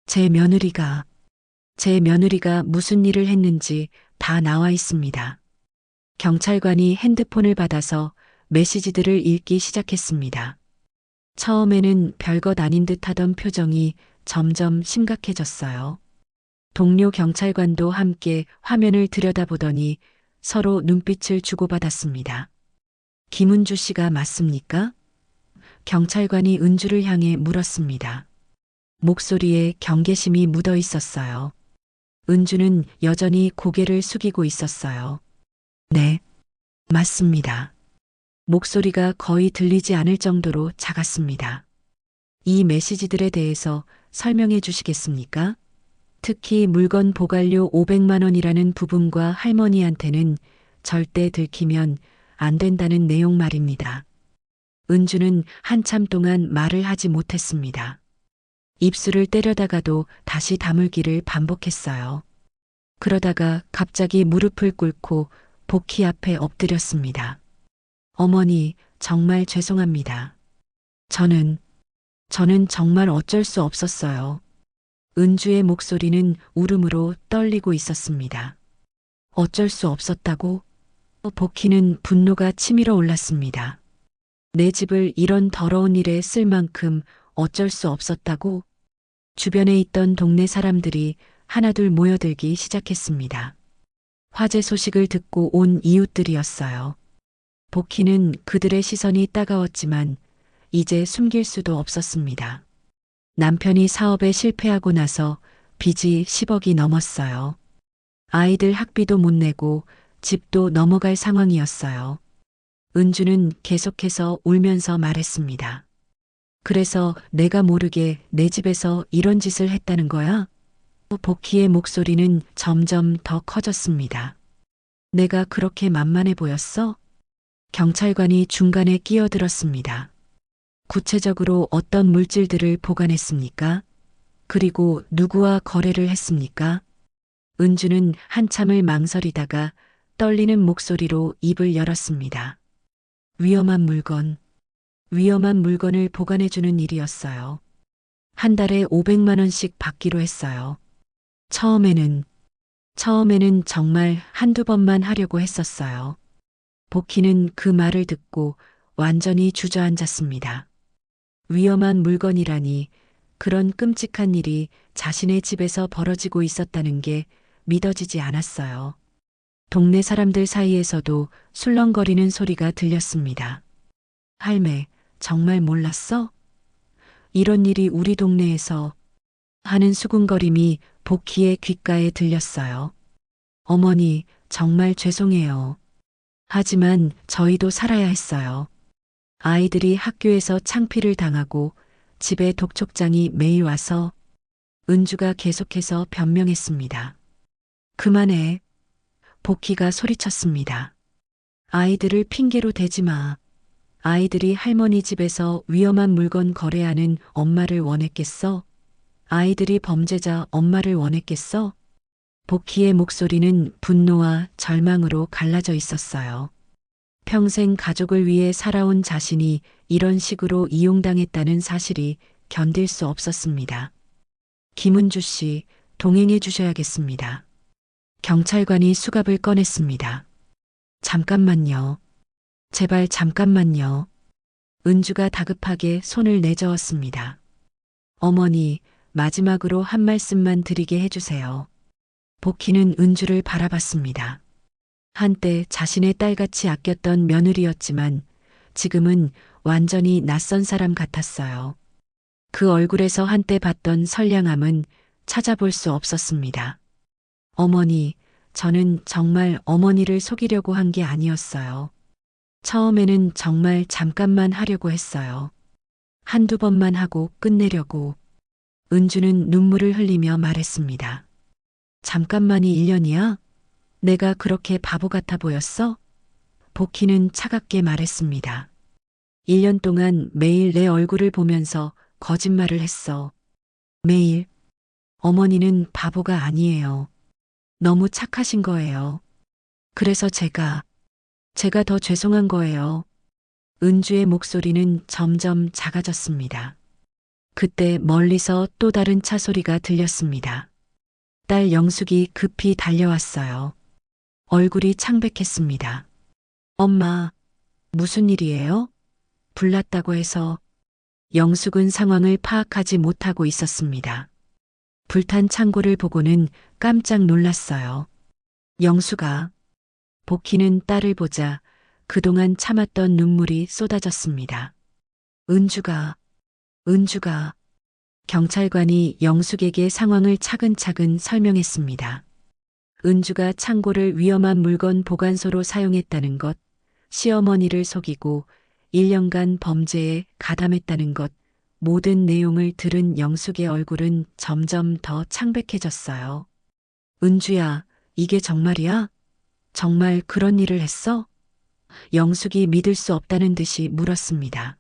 제 며느리가 무슨 일을 했는지 다 나와 있습니다. 경찰관이 핸드폰을 받아서 메시지들을 읽기 시작했습니다. 처음에는 별것 아닌 듯 하던 표정이 점점 심각해졌어요. 동료 경찰관도 함께 화면을 들여다보더니 서로 눈빛을 주고받았습니다. 김은주 씨가 맞습니까? 경찰관이 은주를 향해 물었습니다. 목소리에 경계심이 묻어 있었어요. 은주는 여전히 고개를 숙이고 있었어요. 네, 맞습니다. 목소리가 거의 들리지 않을 정도로 작았습니다. 이 메시지들에 대해서 설명해 주시겠습니까? 특히 물건 보관료 500만 원이라는 부분과 할머니한테는 절대 들키면 안 된다는 내용 말입니다. 은주는 한참 동안 말을 하지 못했습니다. 입술을 때려다가도 다시 다물기를 반복했어요. 그러다가 갑자기 무릎을 꿇고 복희 앞에 엎드렸습니다. 어머니, 정말 죄송합니다. 저는 정말 어쩔 수 없었어요. 은주의 목소리는 울음으로 떨리고 있었습니다. 어쩔 수 없었다고? 복희는 분노가 치밀어 올랐습니다. 내 집을 이런 더러운 일에 쓸 만큼 어쩔 수 없었다고? 주변에 있던 동네 사람들이 하나둘 모여들기 시작했습니다. 화재 소식을 듣고 온 이웃들이었어요. 복희는 그들의 시선이 따가웠지만 이제 숨길 수도 없었습니다. 남편이 사업에 실패하고 나서 빚이 10억이 넘었어요. 아이들 학비도 못 내고 집도 넘어갈 상황이었어요. 은주는 계속해서 울면서 말했습니다. 그래서 내가 모르게 내 집에서 이런 짓을 했다는 거야? 복희의 목소리는 점점 더 커졌습니다. 내가 그렇게 만만해 보였어? 경찰관이 중간에 끼어들었습니다. 구체적으로 어떤 물질들을 보관했습니까? 그리고 누구와 거래를 했습니까? 은주는 한참을 망설이다가 떨리는 목소리로 입을 열었습니다. 위험한 물건을 보관해주는 일이었어요. 한 달에 500만 원씩 받기로 했어요. 처음에는 정말 한두 번만 하려고 했었어요. 복희는 그 말을 듣고 완전히 주저앉았습니다. 위험한 물건이라니 그런 끔찍한 일이 자신의 집에서 벌어지고 있었다는 게 믿어지지 않았어요. 동네 사람들 사이에서도 술렁거리는 소리가 들렸습니다. 할매, 정말 몰랐어? 이런 일이 우리 동네에서 하는 수군거림이 복희의 귓가에 들렸어요. 어머니, 정말 죄송해요. 하지만 저희도 살아야 했어요. 아이들이 학교에서 창피를 당하고 집에 독촉장이 매일 와서 은주가 계속해서 변명했습니다. 그만해. 복희가 소리쳤습니다. 아이들을 핑계로 대지 마. 아이들이 할머니 집에서 위험한 물건 거래하는 엄마를 원했겠어? 아이들이 범죄자 엄마를 원했겠어? 복희의 목소리는 분노와 절망으로 갈라져 있었어요. 평생 가족을 위해 살아온 자신이 이런 식으로 이용당했다는 사실이 견딜 수 없었습니다. 김은주 씨, 동행해 주셔야겠습니다. 경찰관이 수갑을 꺼냈습니다. 잠깐만요. 제발 잠깐만요. 은주가 다급하게 손을 내저었습니다. 어머니, 마지막으로 한 말씀만 드리게 해주세요. 복희는 은주를 바라봤습니다. 한때 자신의 딸같이 아꼈던 며느리였지만 지금은 완전히 낯선 사람 같았어요. 그 얼굴에서 한때 봤던 선량함은 찾아볼 수 없었습니다. 어머니, 저는 정말 어머니를 속이려고 한 게 아니었어요. 처음에는 정말 잠깐만 하려고 했어요. 한두 번만 하고 끝내려고. 은주는 눈물을 흘리며 말했습니다. 잠깐만이 1년이야? 내가 그렇게 바보 같아 보였어? 복희는 차갑게 말했습니다. 1년 동안 매일 내 얼굴을 보면서 거짓말을 했어. 매일. 어머니는 바보가 아니에요. 너무 착하신 거예요. 그래서 제가 더 죄송한 거예요. 은주의 목소리는 점점 작아졌습니다. 그때 멀리서 또 다른 차 소리가 들렸습니다. 딸 영숙이 급히 달려왔어요. 얼굴이 창백했습니다. 엄마, 무슨 일이에요? 불났다고 해서. 영숙은 상황을 파악하지 못하고 있었습니다. 불탄 창고를 보고는 깜짝 놀랐어요. 영숙아. 복희는 딸을 보자 그동안 참았던 눈물이 쏟아졌습니다. 은주가. 경찰관이 영숙에게 상황을 차근차근 설명했습니다. 은주가 창고를 위험한 물건 보관소로 사용했다는 것, 시어머니를 속이고 1년간 범죄에 가담했다는 것, 모든 내용을 들은 영숙의 얼굴은 점점 더 창백해졌어요. 은주야, 이게 정말이야? 정말 그런 일을 했어? 영숙이 믿을 수 없다는 듯이 물었습니다.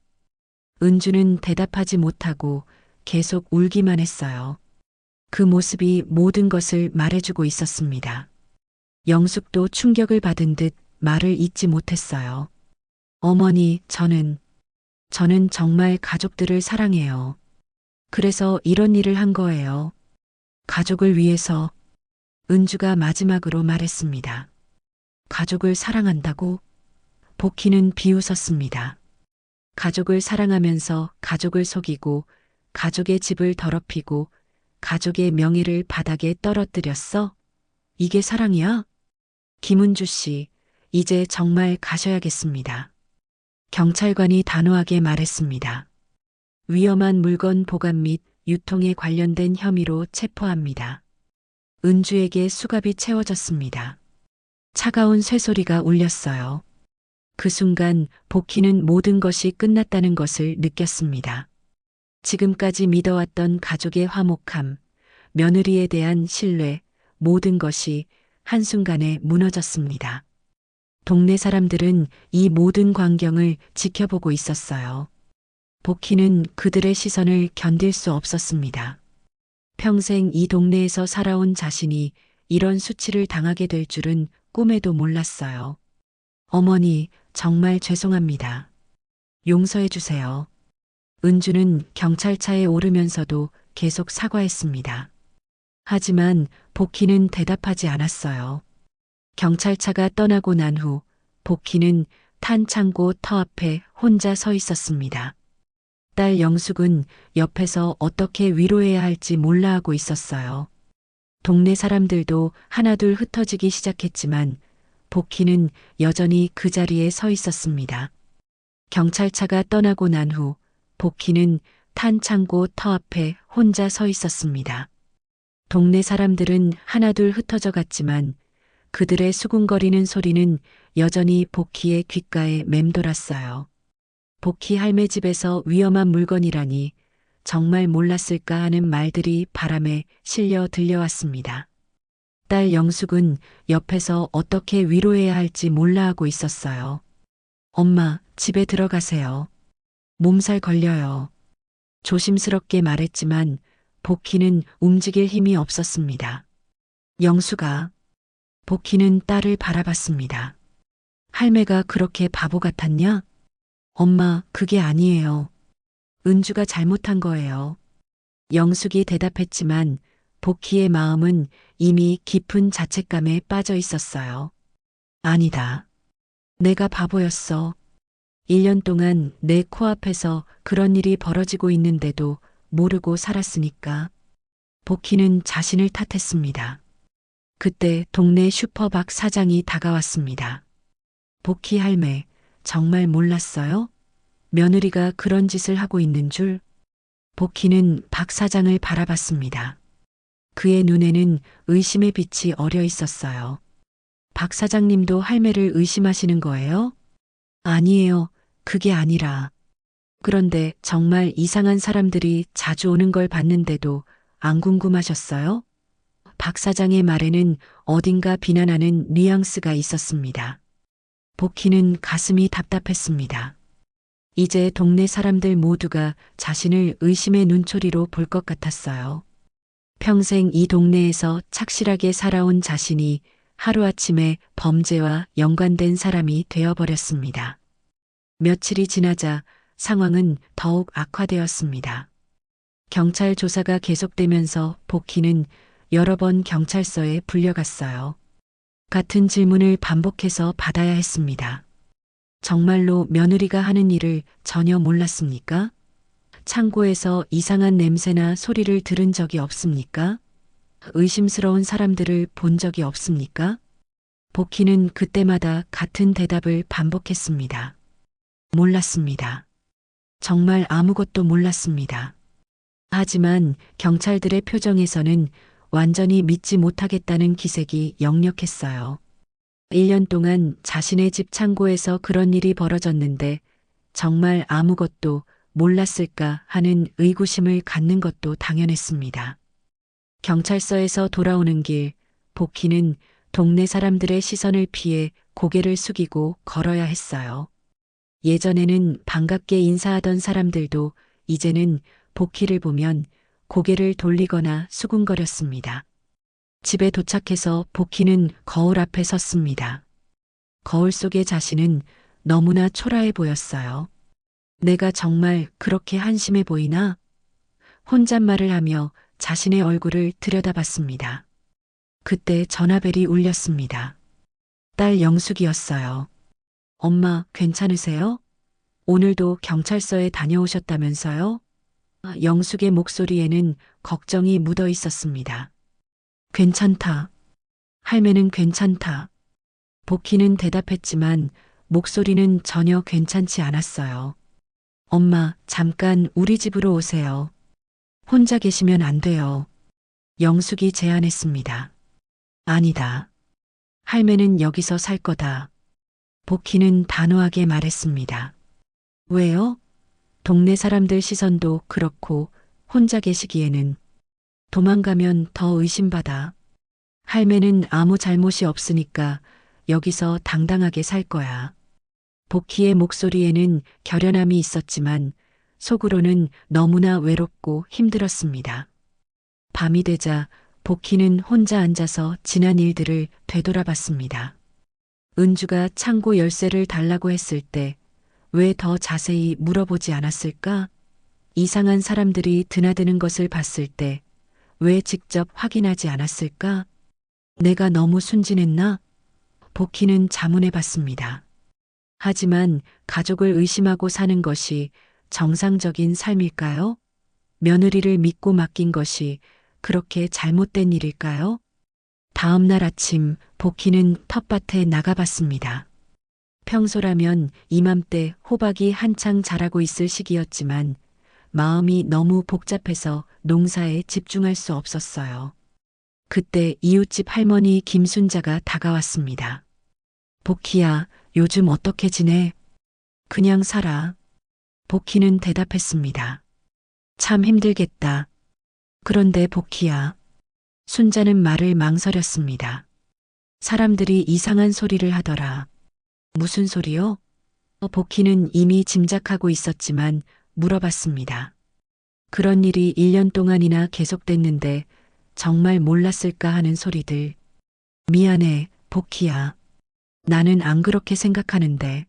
은주는 대답하지 못하고 계속 울기만 했어요. 그 모습이 모든 것을 말해주고 있었습니다. 영숙도 충격을 받은 듯 말을 잇지 못했어요. 어머니, 저는 정말 가족들을 사랑해요. 그래서 이런 일을 한 거예요. 가족을 위해서 은주가 마지막으로 말했습니다. 가족을 사랑한다고? 복희는 비웃었습니다. 가족을 사랑하면서 가족을 속이고 가족의 집을 더럽히고 가족의 명예를 바닥에 떨어뜨렸어? 이게 사랑이야? 김은주 씨, 이제 정말 가셔야겠습니다. 경찰관이 단호하게 말했습니다. 위험한 물건 보관 및 유통에 관련된 혐의로 체포합니다. 은주에게 수갑이 채워졌습니다. 차가운 쇠소리가 울렸어요. 그 순간 복희는 모든 것이 끝났다는 것을 느꼈습니다. 지금까지 믿어왔던 가족의 화목함, 며느리에 대한 신뢰, 모든 것이 한순간에 무너졌습니다. 동네 사람들은 이 모든 광경을 지켜보고 있었어요. 복희는 그들의 시선을 견딜 수 없었습니다. 평생 이 동네에서 살아온 자신이 이런 수치를 당하게 될 줄은 꿈에도 몰랐어요. 어머니, 정말 죄송합니다. 용서해 주세요. 은주는 경찰차에 오르면서도 계속 사과했습니다. 하지만 복희는 대답하지 않았어요. 경찰차가 떠나고 난 후 복희는 탄 창고 터 앞에 혼자 서 있었습니다. 딸 영숙은 옆에서 어떻게 위로해야 할지 몰라 하고 있었어요. 동네 사람들도 하나둘 흩어지기 시작했지만 복희는 여전히 그 자리에 서 있었습니다. 경찰차가 떠나고 난 후 복희는 탄 창고 터 앞에 혼자 서 있었습니다. 동네 사람들은 하나둘 흩어져 갔지만 그들의 수군거리는 소리는 여전히 복희의 귓가에 맴돌았어요. 복희 할매 집에서 위험한 물건이라니 정말 몰랐을까 하는 말들이 바람에 실려 들려왔습니다. 딸 영숙은 옆에서 어떻게 위로해야 할지 몰라 하고 있었어요. 엄마, 집에 들어가세요. 몸살 걸려요. 조심스럽게 말했지만 복희는 움직일 힘이 없었습니다. 영숙아. 복희는 딸을 바라봤습니다. 할매가 그렇게 바보 같았냐? 엄마, 그게 아니에요. 은주가 잘못한 거예요. 영숙이 대답했지만 복희의 마음은 이미 깊은 자책감에 빠져 있었어요. 아니다. 내가 바보였어. 1년 동안 내 코앞에서 그런 일이 벌어지고 있는데도 모르고 살았으니까. 복희는 자신을 탓했습니다. 그때 동네 슈퍼박 사장이 다가왔습니다. 복희 할매, 정말 몰랐어요? 며느리가 그런 짓을 하고 있는 줄? 복희는 박 사장을 바라봤습니다. 그의 눈에는 의심의 빛이 어려 있었어요. 박 사장님도 할매를 의심하시는 거예요? 아니에요. 그게 아니라. 그런데 정말 이상한 사람들이 자주 오는 걸 봤는데도 안 궁금하셨어요? 박 사장의 말에는 어딘가 비난하는 뉘앙스가 있었습니다. 복희는 가슴이 답답했습니다. 이제 동네 사람들 모두가 자신을 의심의 눈초리로 볼 것 같았어요. 평생 이 동네에서 착실하게 살아온 자신이 하루아침에 범죄와 연관된 사람이 되어버렸습니다. 며칠이 지나자 상황은 더욱 악화되었습니다. 경찰 조사가 계속되면서 복희는 여러 번 경찰서에 불려갔어요. 같은 질문을 반복해서 받아야 했습니다. 정말로 며느리가 하는 일을 전혀 몰랐습니까? 창고에서 이상한 냄새나 소리를 들은 적이 없습니까? 의심스러운 사람들을 본 적이 없습니까? 복희는 그때마다 같은 대답을 반복했습니다. 몰랐습니다. 정말 아무것도 몰랐습니다. 하지만 경찰들의 표정에서는 완전히 믿지 못하겠다는 기색이 역력했어요. 1년 동안 자신의 집 창고에서 그런 일이 벌어졌는데 정말 아무것도 몰랐을까 하는 의구심을 갖는 것도 당연했습니다. 경찰서에서 돌아오는 길, 복희는 동네 사람들의 시선을 피해 고개를 숙이고 걸어야 했어요. 예전에는 반갑게 인사하던 사람들도 이제는 복희를 보면 고개를 돌리거나 수군거렸습니다. 집에 도착해서 복희는 거울 앞에 섰습니다. 거울 속의 자신은 너무나 초라해 보였어요. 내가 정말 그렇게 한심해 보이나? 혼잣말을 하며 자신의 얼굴을 들여다봤습니다. 그때 전화벨이 울렸습니다. 딸 영숙이었어요. 엄마, 괜찮으세요? 오늘도 경찰서에 다녀오셨다면서요? 영숙의 목소리에는 걱정이 묻어 있었습니다. 괜찮다. 할매는 괜찮다. 복희는 대답했지만 목소리는 전혀 괜찮지 않았어요. 엄마, 잠깐 우리 집으로 오세요. 혼자 계시면 안 돼요. 영숙이 제안했습니다. 아니다. 할매는 여기서 살 거다. 복희는 단호하게 말했습니다. 왜요? 동네 사람들 시선도 그렇고 혼자 계시기에는 도망가면 더 의심받아. 할매는 아무 잘못이 없으니까 여기서 당당하게 살 거야. 복희의 목소리에는 결연함이 있었지만 속으로는 너무나 외롭고 힘들었습니다. 밤이 되자 복희는 혼자 앉아서 지난 일들을 되돌아봤습니다. 은주가 창고 열쇠를 달라고 했을 때 왜 더 자세히 물어보지 않았을까? 이상한 사람들이 드나드는 것을 봤을 때 왜 직접 확인하지 않았을까? 내가 너무 순진했나? 복희는 자문해 봤습니다. 하지만 가족을 의심하고 사는 것이 정상적인 삶일까요? 며느리를 믿고 맡긴 것이 그렇게 잘못된 일일까요? 다음 날 아침 복희는 텃밭에 나가봤습니다. 평소라면 이맘때 호박이 한창 자라고 있을 시기였지만 마음이 너무 복잡해서 농사에 집중할 수 없었어요. 그때 이웃집 할머니 김순자가 다가왔습니다. 복희야, 요즘 어떻게 지내? 그냥 살아. 복희는 대답했습니다. 참 힘들겠다. 그런데 복희야. 순자는 말을 망설였습니다. 사람들이 이상한 소리를 하더라. 무슨 소리요? 복희는 이미 짐작하고 있었지만 물어봤습니다. 그런 일이 1년 동안이나 계속됐는데 정말 몰랐을까 하는 소리들. 미안해, 복희야. 나는 안 그렇게 생각하는데.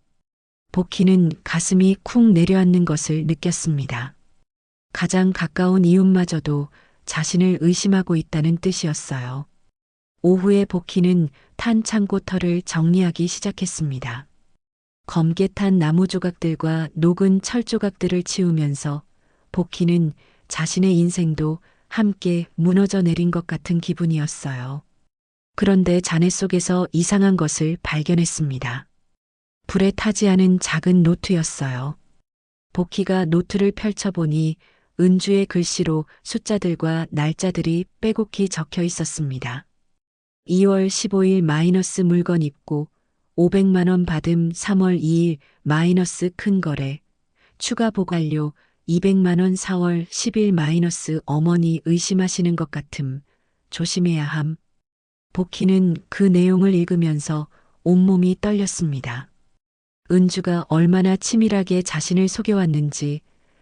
복희는 가슴이 쿵 내려앉는 것을 느꼈습니다. 가장 가까운 이웃마저도 자신을 의심하고 있다는 뜻이었어요. 오후에 복희는 탄 창고 털을 정리하기 시작했습니다. 검게 탄 나무 조각들과 녹은 철 조각들을 치우면서 복희는 자신의 인생도 함께 무너져 내린 것 같은 기분이었어요. 그런데 잔해 속에서 이상한 것을 발견했습니다. 불에 타지 않은 작은 노트였어요. 복희가 노트를 펼쳐보니 은주의 글씨로 숫자들과 날짜들이 빼곡히 적혀 있었습니다. 2월 15일 마이너스 물건 입고 500만 원 받음 3월 2일 마이너스 큰 거래 추가 보관료 200만 원 4월 10일 마이너스 어머니 의심하시는 것 같음 조심해야 함. 복희는 그 내용을 읽으면서 온몸이 떨렸습니다. 은주가 얼마나 치밀하게 자신을 속여왔는지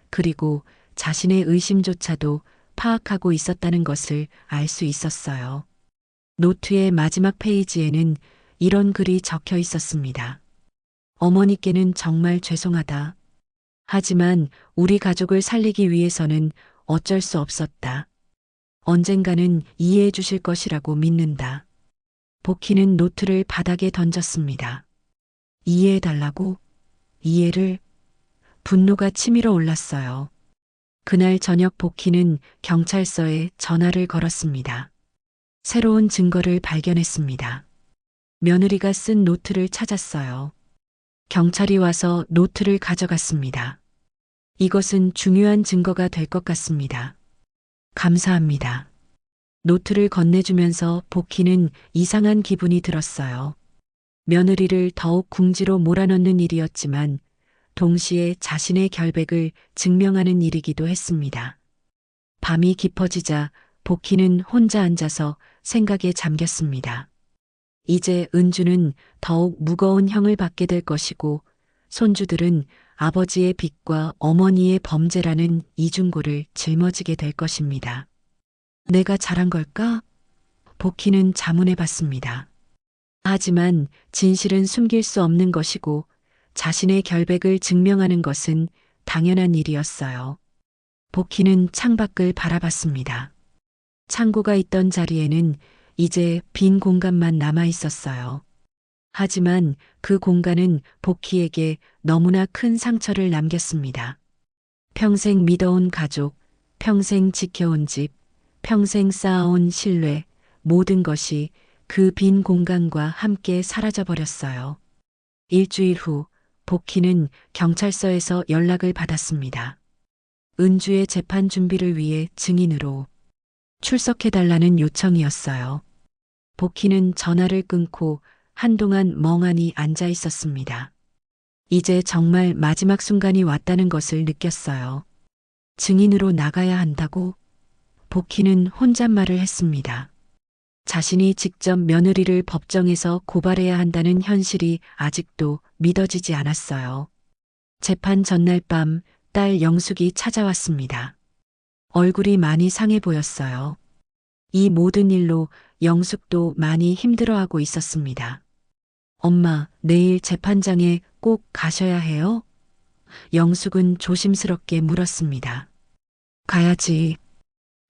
그리고 자신의 의심조차도 파악하고 있었다는 것을 알 수 있었어요. 노트의 마지막 페이지에는 이런 글이 적혀 있었습니다. 어머니께는 정말 죄송하다. 하지만 우리 가족을 살리기 위해서는 어쩔 수 없었다. 언젠가는 이해해 주실 것이라고 믿는다. 복희는 노트를 바닥에 던졌습니다. 이해해 달라고? 이해를? 분노가 치밀어 올랐어요. 그날 저녁 복희는 경찰서에 전화를 걸었습니다. 새로운 증거를 발견했습니다. 며느리가 쓴 노트를 찾았어요. 경찰이 와서 노트를 가져갔습니다. 이것은 중요한 증거가 될 것 같습니다. 감사합니다. 노트를 건네주면서 복희는 이상한 기분이 들었어요. 며느리를 더욱 궁지로 몰아넣는 일이었지만 동시에 자신의 결백을 증명하는 일이기도 했습니다. 밤이 깊어지자 복희는 혼자 앉아서 생각에 잠겼습니다. 이제 은주는 더욱 무거운 형을 받게 될 것이고 손주들은 아버지의 빚과 어머니의 범죄라는 이중고를 짊어지게 될 것입니다. 내가 잘한 걸까? 복희는 자문해 봤습니다. 하지만 진실은 숨길 수 없는 것이고 자신의 결백을 증명하는 것은 당연한 일이었어요. 복희는 창밖을 바라봤습니다. 창고가 있던 자리에는 이제 빈 공간만 남아 있었어요. 하지만 그 공간은 복희에게 너무나 큰 상처를 남겼습니다. 평생 믿어온 가족, 평생 지켜온 집, 평생 쌓아온 신뢰, 모든 것이 그 빈 공간과 함께 사라져 버렸어요. 일주일 후 복희는 경찰서에서 연락을 받았습니다. 은주의 재판 준비를 위해 증인으로 출석해달라는 요청이었어요. 복희는 전화를 끊고 한동안 멍하니 앉아 있었습니다. 이제 정말 마지막 순간이 왔다는 것을 느꼈어요. 증인으로 나가야 한다고? 복희는 혼잣말을 했습니다. 자신이 직접 며느리를 법정에서 고발해야 한다는 현실이 아직도 믿어지지 않았어요. 재판 전날 밤 딸 영숙이 찾아왔습니다. 얼굴이 많이 상해 보였어요. 이 모든 일로 영숙도 많이 힘들어하고 있었습니다. 엄마, 내일 재판장에 꼭 가셔야 해요? 영숙은 조심스럽게 물었습니다. 가야지.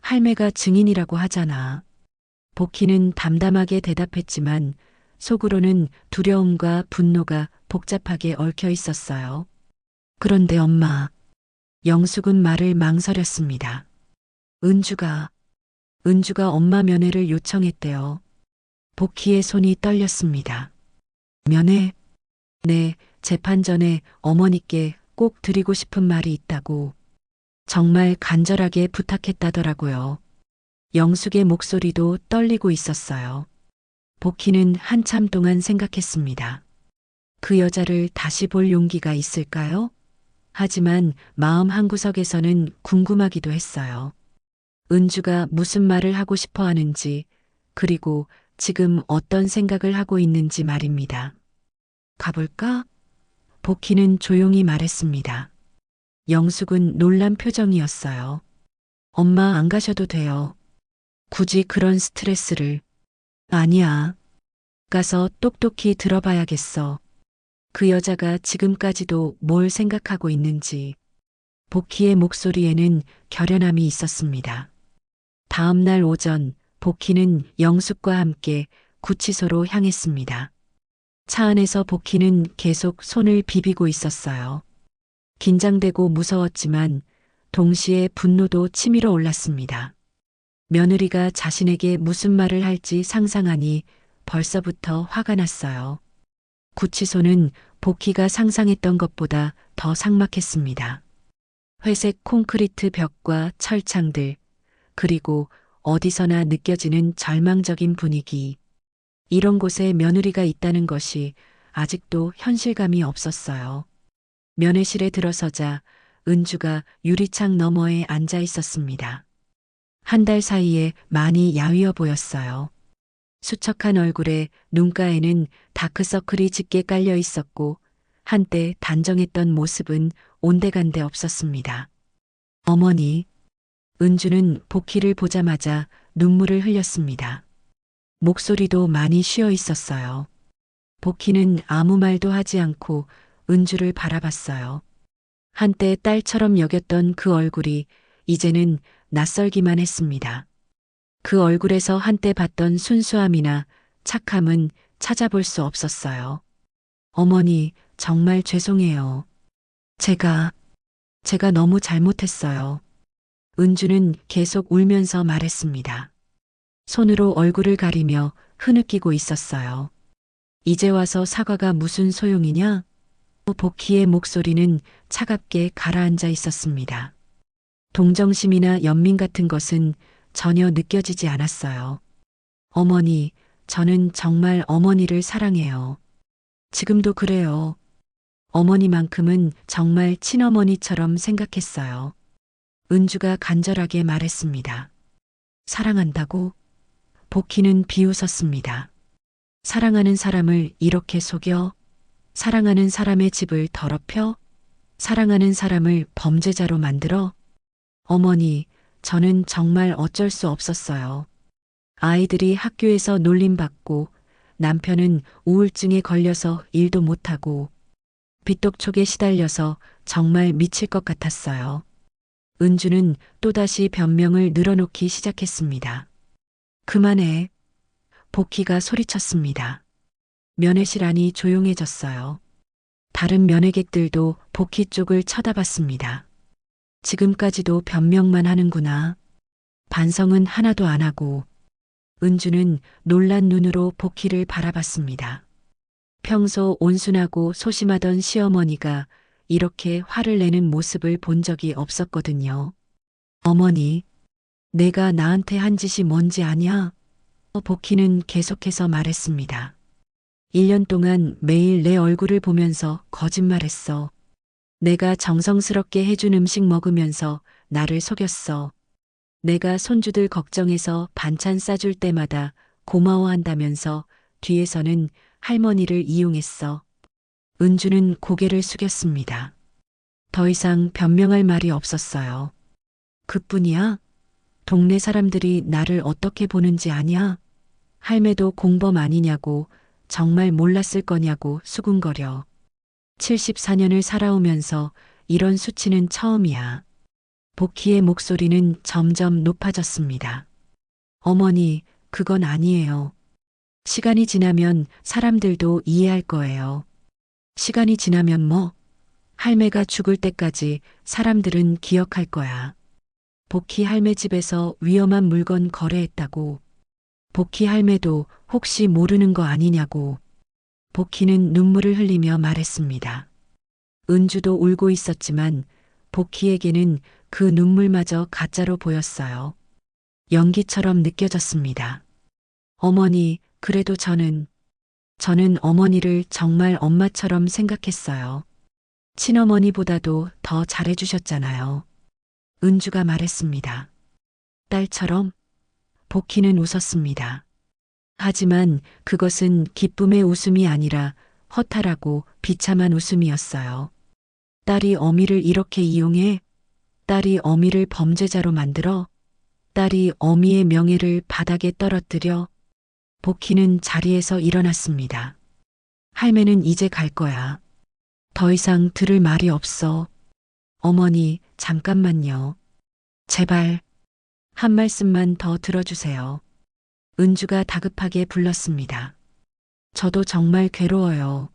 할매가 증인이라고 하잖아. 복희는 담담하게 대답했지만 속으로는 두려움과 분노가 복잡하게 얽혀 있었어요. 그런데 엄마, 영숙은 말을 망설였습니다. 은주가 엄마 면회를 요청했대요. 복희의 손이 떨렸습니다. 면회? 네, 재판 전에 어머니께 꼭 드리고 싶은 말이 있다고 정말 간절하게 부탁했다더라고요. 영숙의 목소리도 떨리고 있었어요. 복희는 한참 동안 생각했습니다. 그 여자를 다시 볼 용기가 있을까요? 하지만 마음 한구석에서는 궁금하기도 했어요. 은주가 무슨 말을 하고 싶어 하는지, 그리고 지금 어떤 생각을 하고 있는지 말입니다. 가볼까? 복희는 조용히 말했습니다. 영숙은 놀란 표정이었어요. 엄마 안 가셔도 돼요. 굳이 그런 스트레스를. 아니야. 가서 똑똑히 들어봐야겠어. 그 여자가 지금까지도 뭘 생각하고 있는지. 복희의 목소리에는 결연함이 있었습니다. 다음 날 오전 복희는 영숙과 함께 구치소로 향했습니다. 차 안에서 복희는 계속 손을 비비고 있었어요. 긴장되고 무서웠지만 동시에 분노도 치밀어 올랐습니다. 며느리가 자신에게 무슨 말을 할지 상상하니 벌써부터 화가 났어요. 구치소는 복희가 상상했던 것보다 더 삭막했습니다. 회색 콘크리트 벽과 철창들, 그리고 어디서나 느껴지는 절망적인 분위기. 이런 곳에 며느리가 있다는 것이 아직도 현실감이 없었어요. 면회실에 들어서자 은주가 유리창 너머에 앉아 있었습니다. 한 달 사이에 많이 야위어 보였어요. 수척한 얼굴에 눈가에는 다크서클이 짙게 깔려 있었고 한때 단정했던 모습은 온데간데 없었습니다. 어머니, 은주는 복희를 보자마자 눈물을 흘렸습니다. 목소리도 많이 쉬어 있었어요. 복희는 아무 말도 하지 않고 은주를 바라봤어요. 한때 딸처럼 여겼던 그 얼굴이 이제는 낯설기만 했습니다. 그 얼굴에서 한때 봤던 순수함이나 착함은 찾아볼 수 없었어요. 어머니, 정말 죄송해요. 제가 너무 잘못했어요. 은주는 계속 울면서 말했습니다. 손으로 얼굴을 가리며 흐느끼고 있었어요. 이제 와서 사과가 무슨 소용이냐? 복희의 목소리는 차갑게 가라앉아 있었습니다. 동정심이나 연민 같은 것은 전혀 느껴지지 않았어요. 어머니, 저는 정말 어머니를 사랑해요. 지금도 그래요. 어머니만큼은 정말 친어머니처럼 생각했어요. 은주가 간절하게 말했습니다. 사랑한다고? 복희는 비웃었습니다. 사랑하는 사람을 이렇게 속여? 사랑하는 사람의 집을 더럽혀? 사랑하는 사람을 범죄자로 만들어? 어머니, 저는 정말 어쩔 수 없었어요. 아이들이 학교에서 놀림받고 남편은 우울증에 걸려서 일도 못하고 빗독촉에 시달려서 정말 미칠 것 같았어요. 은주는 또다시 변명을 늘어놓기 시작했습니다. 그만해. 복희가 소리쳤습니다. 면회실 안이 조용해졌어요. 다른 면회객들도 복희 쪽을 쳐다봤습니다. 지금까지도 변명만 하는구나. 반성은 하나도 안 하고. 은주는 놀란 눈으로 복희를 바라봤습니다. 평소 온순하고 소심하던 시어머니가 이렇게 화를 내는 모습을 본 적이 없었거든요. 어머니, 내가 나한테 한 짓이 뭔지 아냐? 복희는 계속해서 말했습니다. 1년 동안 매일 내 얼굴을 보면서 거짓말했어. 내가 정성스럽게 해준 음식 먹으면서 나를 속였어. 내가 손주들 걱정해서 반찬 싸줄 때마다 고마워한다면서 뒤에서는 할머니를 이용했어. 은주는 고개를 숙였습니다. 더 이상 변명할 말이 없었어요. 그뿐이야? 동네 사람들이 나를 어떻게 보는지 아냐? 할매도 공범 아니냐고, 정말 몰랐을 거냐고 수군거려. 74년을 살아오면서 이런 수치는 처음이야. 복희의 목소리는 점점 높아졌습니다. 어머니, 그건 아니에요. 시간이 지나면 사람들도 이해할 거예요. 시간이 지나면 뭐? 할매가 죽을 때까지 사람들은 기억할 거야. 복희 할매 집에서 위험한 물건 거래했다고. 복희 할매도 혹시 모르는 거 아니냐고. 복희는 눈물을 흘리며 말했습니다. 은주도 울고 있었지만 복희에게는 그 눈물마저 가짜로 보였어요. 연기처럼 느껴졌습니다. 어머니, 그래도 저는 어머니를 정말 엄마처럼 생각했어요. 친어머니보다도 더 잘해주셨잖아요. 은주가 말했습니다. 딸처럼? 복희는 웃었습니다. 하지만 그것은 기쁨의 웃음이 아니라 허탈하고 비참한 웃음이었어요. 딸이 어미를 이렇게 이용해? 딸이 어미를 범죄자로 만들어? 딸이 어미의 명예를 바닥에 떨어뜨려? 복희는 자리에서 일어났습니다. 할매는 이제 갈 거야. 더 이상 들을 말이 없어. 어머니, 잠깐만요. 제발, 한 말씀만 더 들어주세요. 은주가 다급하게 불렀습니다. 저도 정말 괴로워요.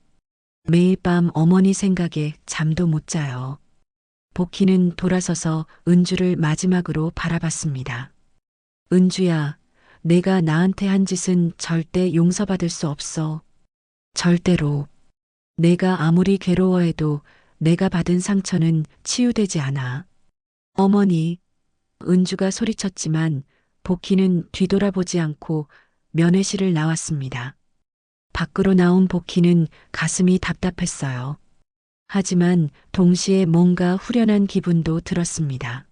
매일 밤 어머니 생각에 잠도 못 자요. 복희는 돌아서서 은주를 마지막으로 바라봤습니다. 은주야, 내가 나한테 한 짓은 절대 용서받을 수 없어. 절대로. 내가 아무리 괴로워해도 내가 받은 상처는 치유되지 않아. 어머니, 은주가 소리쳤지만 복희는 뒤돌아보지 않고 면회실을 나왔습니다. 밖으로 나온 복희는 가슴이 답답했어요. 하지만 동시에 뭔가 후련한 기분도 들었습니다.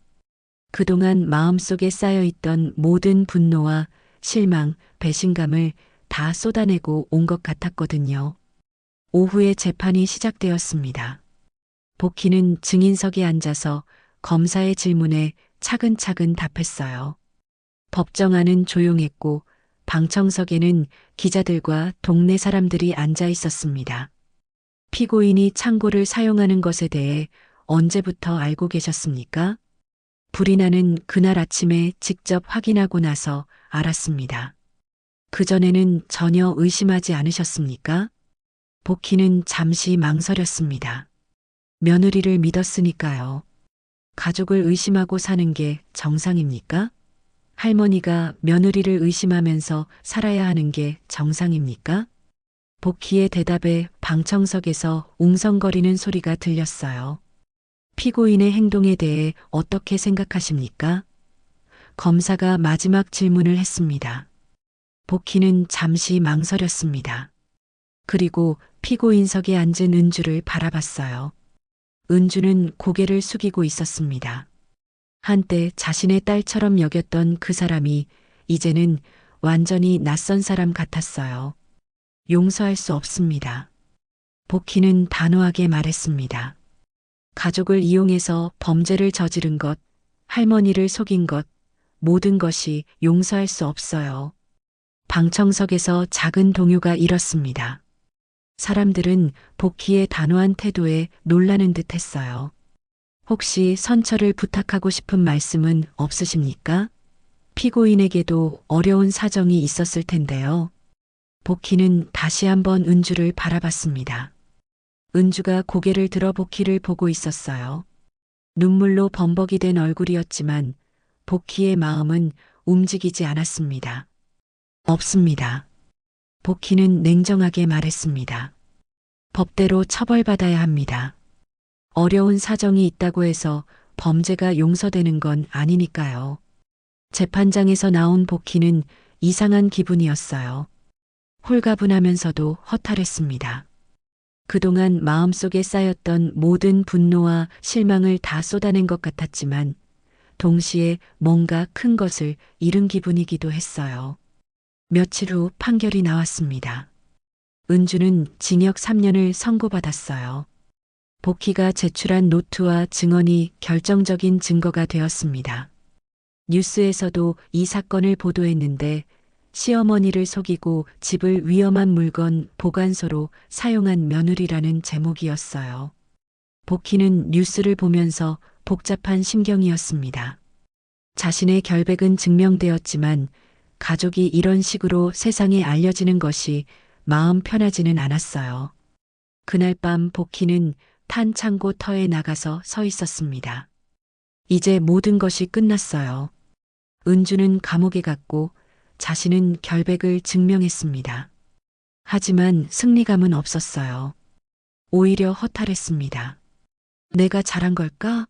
그동안 마음속에 쌓여있던 모든 분노와 실망, 배신감을 다 쏟아내고 온 것 같았거든요. 오후에 재판이 시작되었습니다. 복희는 증인석에 앉아서 검사의 질문에 차근차근 답했어요. 법정 안은 조용했고 방청석에는 기자들과 동네 사람들이 앉아 있었습니다. 피고인이 창고를 사용하는 것에 대해 언제부터 알고 계셨습니까? 불이 나는 그날 아침에 직접 확인하고 나서 알았습니다. 그전에는 전혀 의심하지 않으셨습니까? 복희는 잠시 망설였습니다. 며느리를 믿었으니까요. 가족을 의심하고 사는 게 정상입니까? 할머니가 며느리를 의심하면서 살아야 하는 게 정상입니까? 복희의 대답에 방청석에서 웅성거리는 소리가 들렸어요. 피고인의 행동에 대해 어떻게 생각하십니까? 검사가 마지막 질문을 했습니다. 복희는 잠시 망설였습니다. 그리고 피고인석에 앉은 은주를 바라봤어요. 은주는 고개를 숙이고 있었습니다. 한때 자신의 딸처럼 여겼던 그 사람이 이제는 완전히 낯선 사람 같았어요. 용서할 수 없습니다. 복희는 단호하게 말했습니다. 가족을 이용해서 범죄를 저지른 것, 할머니를 속인 것, 모든 것이 용서할 수 없어요. 방청석에서 작은 동요가 일었습니다. 사람들은 복희의 단호한 태도에 놀라는 듯 했어요. 혹시 선처를 부탁하고 싶은 말씀은 없으십니까? 피고인에게도 어려운 사정이 있었을 텐데요. 복희는 다시 한번 은주를 바라봤습니다. 은주가 고개를 들어 복희를 보고 있었어요. 눈물로 범벅이 된 얼굴이었지만 복희의 마음은 움직이지 않았습니다. 없습니다. 복희는 냉정하게 말했습니다. 법대로 처벌받아야 합니다. 어려운 사정이 있다고 해서 범죄가 용서되는 건 아니니까요. 재판장에서 나온 복희는 이상한 기분이었어요. 홀가분하면서도 허탈했습니다. 그동안 마음속에 쌓였던 모든 분노와 실망을 다 쏟아낸 것 같았지만 동시에 뭔가 큰 것을 잃은 기분이기도 했어요. 며칠 후 판결이 나왔습니다. 은주는 징역 3년을 선고받았어요. 복희가 제출한 노트와 증언이 결정적인 증거가 되었습니다. 뉴스에서도 이 사건을 보도했는데 시어머니를 속이고 집을 위험한 물건 보관소로 사용한 며느리라는 제목이었어요. 복희는 뉴스를 보면서 복잡한 심경이었습니다. 자신의 결백은 증명되었지만 가족이 이런 식으로 세상에 알려지는 것이 마음 편하지는 않았어요. 그날 밤 복희는 탄 창고 터에 나가서 서 있었습니다. 이제 모든 것이 끝났어요. 은주는 감옥에 갔고 자신은 결백을 증명했습니다. 하지만 승리감은 없었어요. 오히려 허탈했습니다. 내가 잘한 걸까?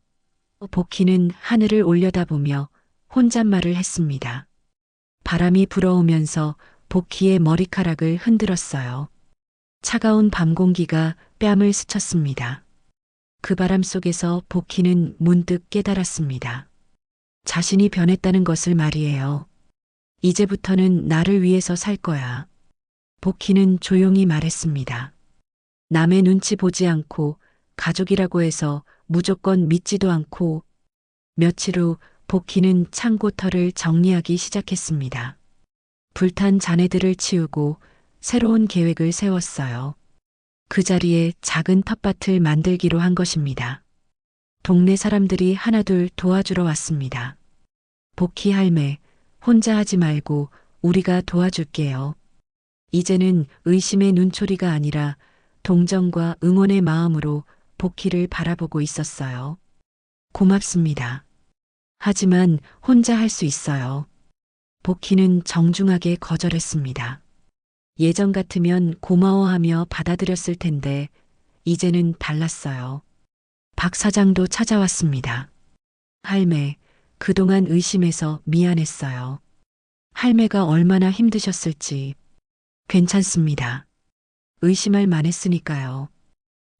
복희는 하늘을 올려다보며 혼잣말을 했습니다. 바람이 불어오면서 복희의 머리카락을 흔들었어요. 차가운 밤 공기가 뺨을 스쳤습니다. 그 바람 속에서 복희는 문득 깨달았습니다. 자신이 변했다는 것을 말이에요. 이제부터는 나를 위해서 살 거야. 복희는 조용히 말했습니다. 남의 눈치 보지 않고 가족이라고 해서 무조건 믿지도 않고. 며칠 후 복희는 창고 털을 정리하기 시작했습니다. 불탄 잔해들을 치우고 새로운 계획을 세웠어요. 그 자리에 작은 텃밭을 만들기로 한 것입니다. 동네 사람들이 하나둘 도와주러 왔습니다. 복희 할매, 혼자 하지 말고 우리가 도와줄게요. 이제는 의심의 눈초리가 아니라 동정과 응원의 마음으로 복희를 바라보고 있었어요. 고맙습니다. 하지만 혼자 할 수 있어요. 복희는 정중하게 거절했습니다. 예전 같으면 고마워하며 받아들였을 텐데 이제는 달랐어요. 박 사장도 찾아왔습니다. 할매, 그동안 의심해서 미안했어요. 할매가 얼마나 힘드셨을지. 괜찮습니다. 의심할 만했으니까요.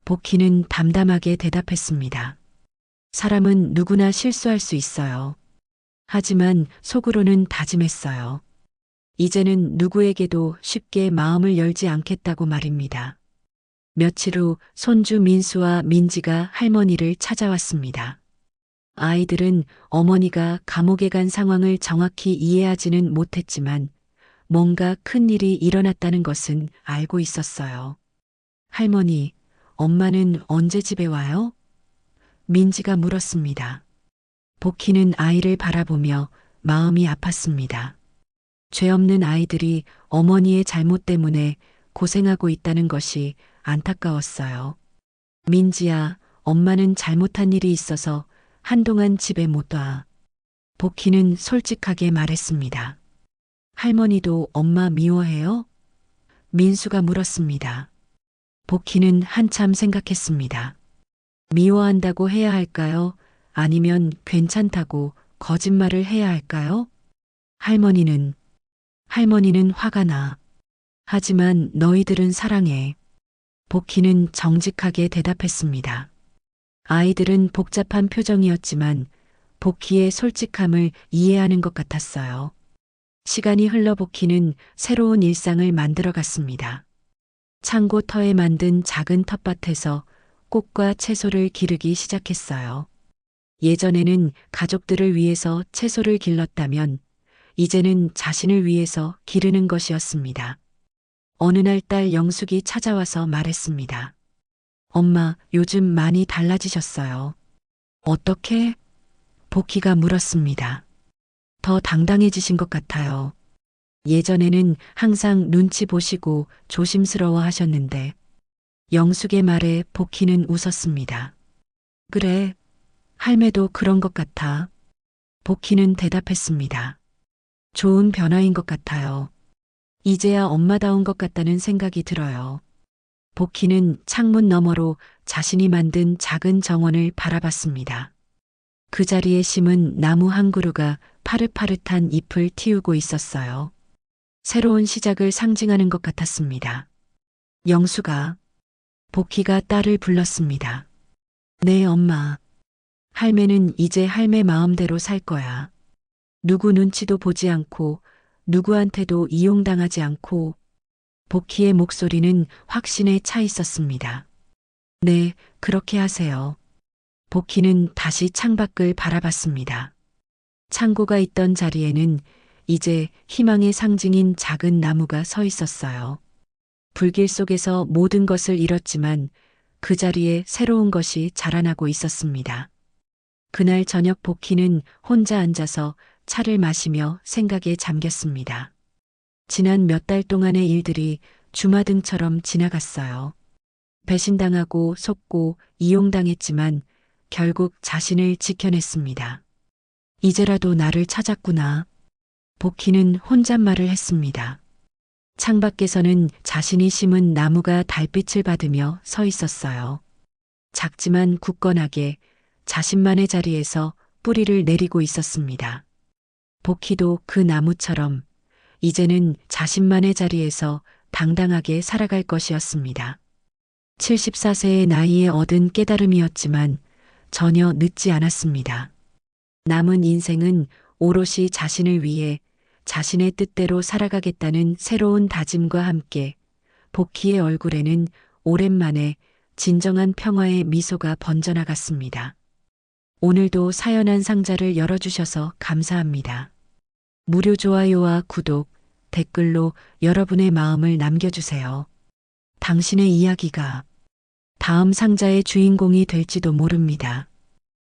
복희는 담담하게 대답했습니다. 사람은 누구나 실수할 수 있어요. 하지만 속으로는 다짐했어요. 이제는 누구에게도 쉽게 마음을 열지 않겠다고 말입니다. 며칠 후 손주 민수와 민지가 할머니를 찾아왔습니다. 아이들은 어머니가 감옥에 간 상황을 정확히 이해하지는 못했지만 뭔가 큰 일이 일어났다는 것은 알고 있었어요. 할머니, 엄마는 언제 집에 와요? 민지가 물었습니다. 복희는 아이를 바라보며 마음이 아팠습니다. 죄 없는 아이들이 어머니의 잘못 때문에 고생하고 있다는 것이 안타까웠어요. 민지야, 엄마는 잘못한 일이 있어서 한동안 집에 못 와. 복희는 솔직하게 말했습니다. 할머니도 엄마 미워해요? 민수가 물었습니다. 복희는 한참 생각했습니다. 미워한다고 해야 할까요? 아니면 괜찮다고 거짓말을 해야 할까요? 할머니는 화가 나. 하지만 너희들은 사랑해. 복희는 정직하게 대답했습니다. 아이들은 복잡한 표정이었지만 복희의 솔직함을 이해하는 것 같았어요. 시간이 흘러 복희는 새로운 일상을 만들어갔습니다. 창고 터에 만든 작은 텃밭에서 꽃과 채소를 기르기 시작했어요. 예전에는 가족들을 위해서 채소를 길렀다면 이제는 자신을 위해서 기르는 것이었습니다. 어느 날 딸 영숙이 찾아와서 말했습니다. 엄마, 요즘 많이 달라지셨어요. 어떻게? 복희가 물었습니다. 더 당당해지신 것 같아요. 예전에는 항상 눈치 보시고 조심스러워 하셨는데, 영숙의 말에 복희는 웃었습니다. 그래, 할매도 그런 것 같아. 복희는 대답했습니다. 좋은 변화인 것 같아요. 이제야 엄마다운 것 같다는 생각이 들어요. 복희는 창문 너머로 자신이 만든 작은 정원을 바라봤습니다. 그 자리에 심은 나무 한 그루가 파릇파릇한 잎을 틔우고 있었어요. 새로운 시작을 상징하는 것 같았습니다. 영수가, 복희가 딸을 불렀습니다. 네, 엄마. 할매는 이제 할매 마음대로 살 거야. 누구 눈치도 보지 않고, 누구한테도 이용당하지 않고, 복희의 목소리는 확신에 차 있었습니다. 네, 그렇게 하세요. 복희는 다시 창밖을 바라봤습니다. 창고가 있던 자리에는 이제 희망의 상징인 작은 나무가 서 있었어요. 불길 속에서 모든 것을 잃었지만 그 자리에 새로운 것이 자라나고 있었습니다. 그날 저녁 복희는 혼자 앉아서 차를 마시며 생각에 잠겼습니다. 지난 몇 달 동안의 일들이 주마등처럼 지나갔어요. 배신당하고 속고 이용당했지만 결국 자신을 지켜냈습니다. 이제라도 나를 찾았구나. 복희는 혼잣말을 했습니다. 창밖에서는 자신이 심은 나무가 달빛을 받으며 서 있었어요. 작지만 굳건하게 자신만의 자리에서 뿌리를 내리고 있었습니다. 복희도 그 나무처럼 이제는 자신만의 자리에서 당당하게 살아갈 것이었습니다. 74세의 나이에 얻은 깨달음이었지만 전혀 늦지 않았습니다. 남은 인생은 오롯이 자신을 위해 자신의 뜻대로 살아가겠다는 새로운 다짐과 함께 복희의 얼굴에는 오랜만에 진정한 평화의 미소가 번져나갔습니다. 오늘도 사연한 상자를 열어주셔서 감사합니다. 무료 좋아요와 구독, 댓글로 여러분의 마음을 남겨주세요. 당신의 이야기가 다음 상자의 주인공이 될지도 모릅니다.